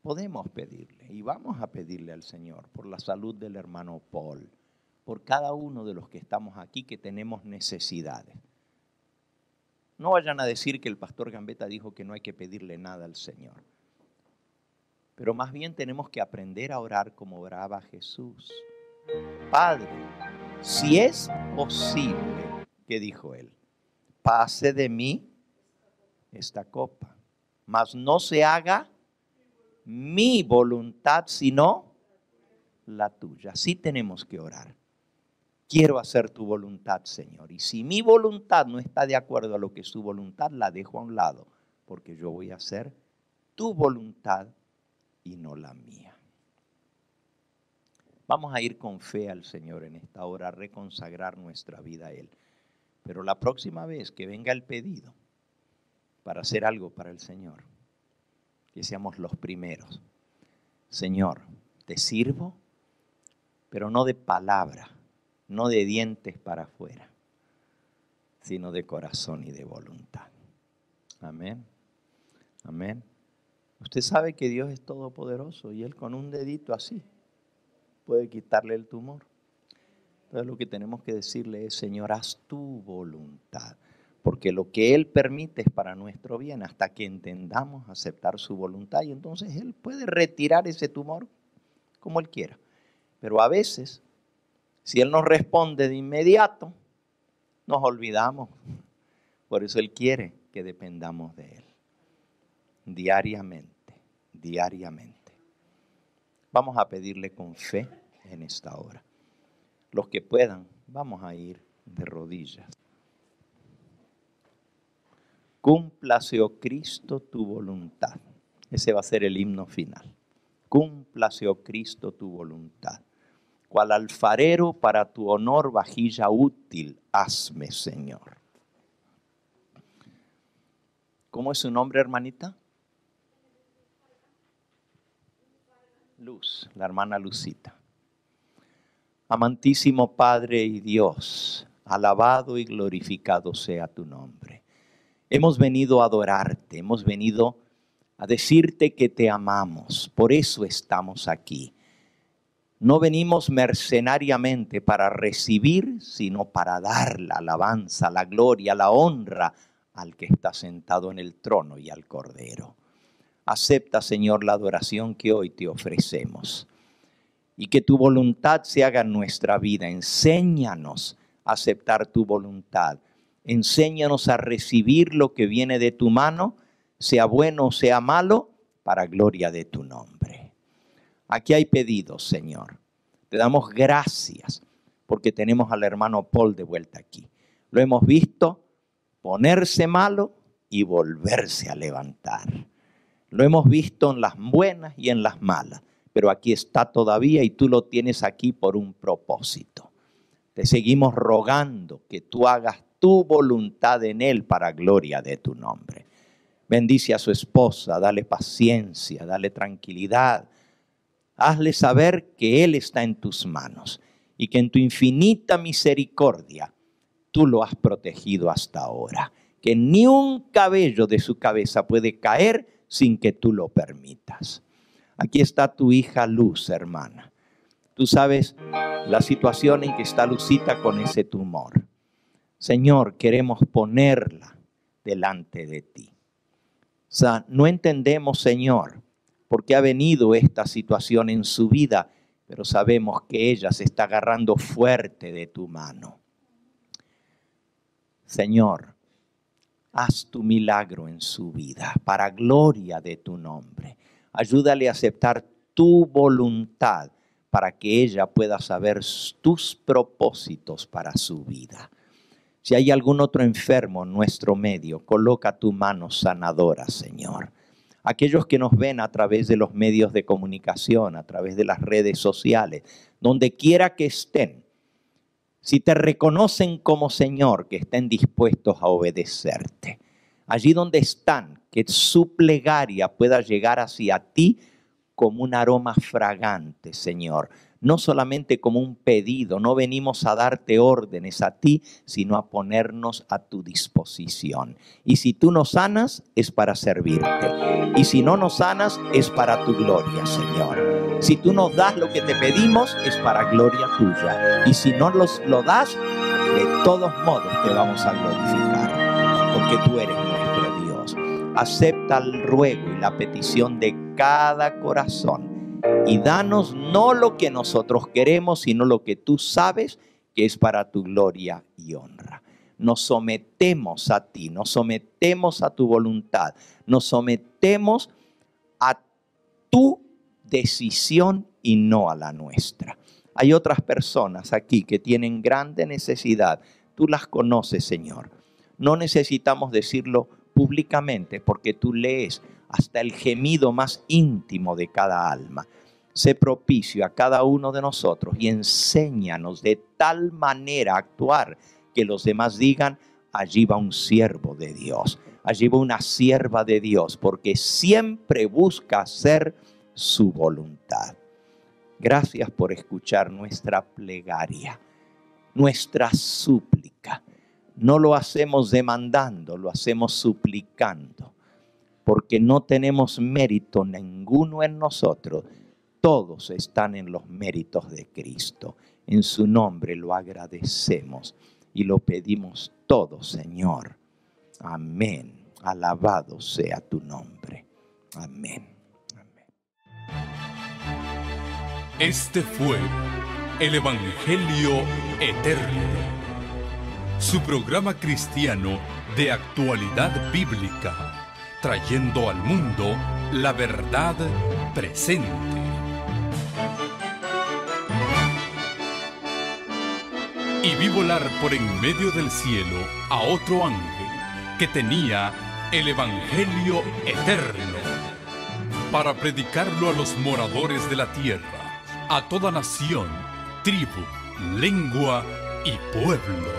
Podemos pedirle y vamos a pedirle al Señor por la salud del hermano Paul, por cada uno de los que estamos aquí que tenemos necesidades. No vayan a decir que el pastor Gambetta dijo que no hay que pedirle nada al Señor. Pero más bien tenemos que aprender a orar como oraba Jesús. Padre, si es posible, ¿qué dijo él? Pase de mí esta copa, mas no se haga mi voluntad, sino la tuya. Así tenemos que orar. Quiero hacer tu voluntad, Señor. Y si mi voluntad no está de acuerdo a lo que es su voluntad, la dejo a un lado, porque yo voy a hacer tu voluntad y no la mía. Vamos a ir con fe al Señor en esta hora, a reconsagrar nuestra vida a Él. Pero la próxima vez que venga el pedido para hacer algo para el Señor, que seamos los primeros. Señor, te sirvo, pero no de palabra, no de dientes para afuera, sino de corazón y de voluntad. Amén. Amén. Usted sabe que Dios es todopoderoso y Él con un dedito así puede quitarle el tumor. Entonces lo que tenemos que decirle es, Señor, haz tu voluntad. Porque lo que Él permite es para nuestro bien hasta que entendamos aceptar su voluntad. Y entonces Él puede retirar ese tumor como Él quiera. Pero a veces, si Él nos responde de inmediato, nos olvidamos. Por eso Él quiere que dependamos de Él. Diariamente, diariamente. Vamos a pedirle con fe en esta hora. Los que puedan, vamos a ir de rodillas. Cúmplase, oh Cristo, tu voluntad. Ese va a ser el himno final. Cúmplase, oh Cristo, tu voluntad. Cual alfarero para tu honor vajilla útil, hazme, Señor. ¿Cómo es su nombre, hermanita? Luz, la hermana Lucita. Amantísimo Padre y Dios, alabado y glorificado sea tu nombre. Hemos venido a adorarte, hemos venido a decirte que te amamos, por eso estamos aquí. No venimos mercenariamente para recibir, sino para dar la alabanza, la gloria, la honra al que está sentado en el trono y al Cordero. Acepta, Señor, la adoración que hoy te ofrecemos. Y que tu voluntad se haga en nuestra vida. Enséñanos a aceptar tu voluntad. Enséñanos a recibir lo que viene de tu mano, sea bueno o sea malo, para gloria de tu nombre. Aquí hay pedidos, Señor. Te damos gracias porque tenemos al hermano Paul de vuelta aquí. Lo hemos visto ponerse malo y volverse a levantar. Lo hemos visto en las buenas y en las malas, pero aquí está todavía y tú lo tienes aquí por un propósito. Te seguimos rogando que tú hagas tu voluntad en él para gloria de tu nombre. Bendice a su esposa, dale paciencia, dale tranquilidad. Hazle saber que él está en tus manos y que en tu infinita misericordia tú lo has protegido hasta ahora. Que ni un cabello de su cabeza puede caer sin que tú lo permitas. Aquí está tu hija Luz, hermana. Tú sabes la situación en que está Lucita con ese tumor. Señor, queremos ponerla delante de ti. O sea, no entendemos, Señor, por qué ha venido esta situación en su vida, pero sabemos que ella se está agarrando fuerte de tu mano. Señor, haz tu milagro en su vida, para gloria de tu nombre. Ayúdale a aceptar tu voluntad para que ella pueda saber tus propósitos para su vida. Si hay algún otro enfermo en nuestro medio, coloca tu mano sanadora, Señor. Aquellos que nos ven a través de los medios de comunicación, a través de las redes sociales, donde quiera que estén, si te reconocen como Señor, que estén dispuestos a obedecerte. Allí donde están, que su plegaria pueda llegar hacia ti como un aroma fragante, Señor. No solamente como un pedido, no venimos a darte órdenes a ti, sino a ponernos a tu disposición. Y si tú nos sanas, es para servirte. Y si no nos sanas, es para tu gloria, Señor. Si tú nos das lo que te pedimos, es para gloria tuya. Y si no lo das, de todos modos te vamos a glorificar, porque tú eres nuestro Dios. Acepta el ruego y la petición de cada corazón. Y danos no lo que nosotros queremos, sino lo que tú sabes que es para tu gloria y honra. Nos sometemos a ti, nos sometemos a tu voluntad, nos sometemos a tu decisión y no a la nuestra. Hay otras personas aquí que tienen grande necesidad. Tú las conoces, Señor. No necesitamos decirlo públicamente porque tú lees hasta el gemido más íntimo de cada alma. Sé propicio a cada uno de nosotros y enséñanos de tal manera a actuar que los demás digan, allí va un siervo de Dios, allí va una sierva de Dios, porque siempre busca hacer su voluntad. Gracias por escuchar nuestra plegaria, nuestra súplica. No lo hacemos demandando, lo hacemos suplicando, porque no tenemos mérito ninguno en nosotros. Todos están en los méritos de Cristo. En su nombre lo agradecemos y lo pedimos todo, Señor. Amén. Alabado sea tu nombre. Amén. Este fue el Evangelio Eterno, su programa cristiano de actualidad bíblica, trayendo al mundo la verdad presente. Y vi volar por en medio del cielo a otro ángel que tenía el Evangelio Eterno, para predicarlo a los moradores de la tierra, a toda nación, tribu, lengua y pueblo.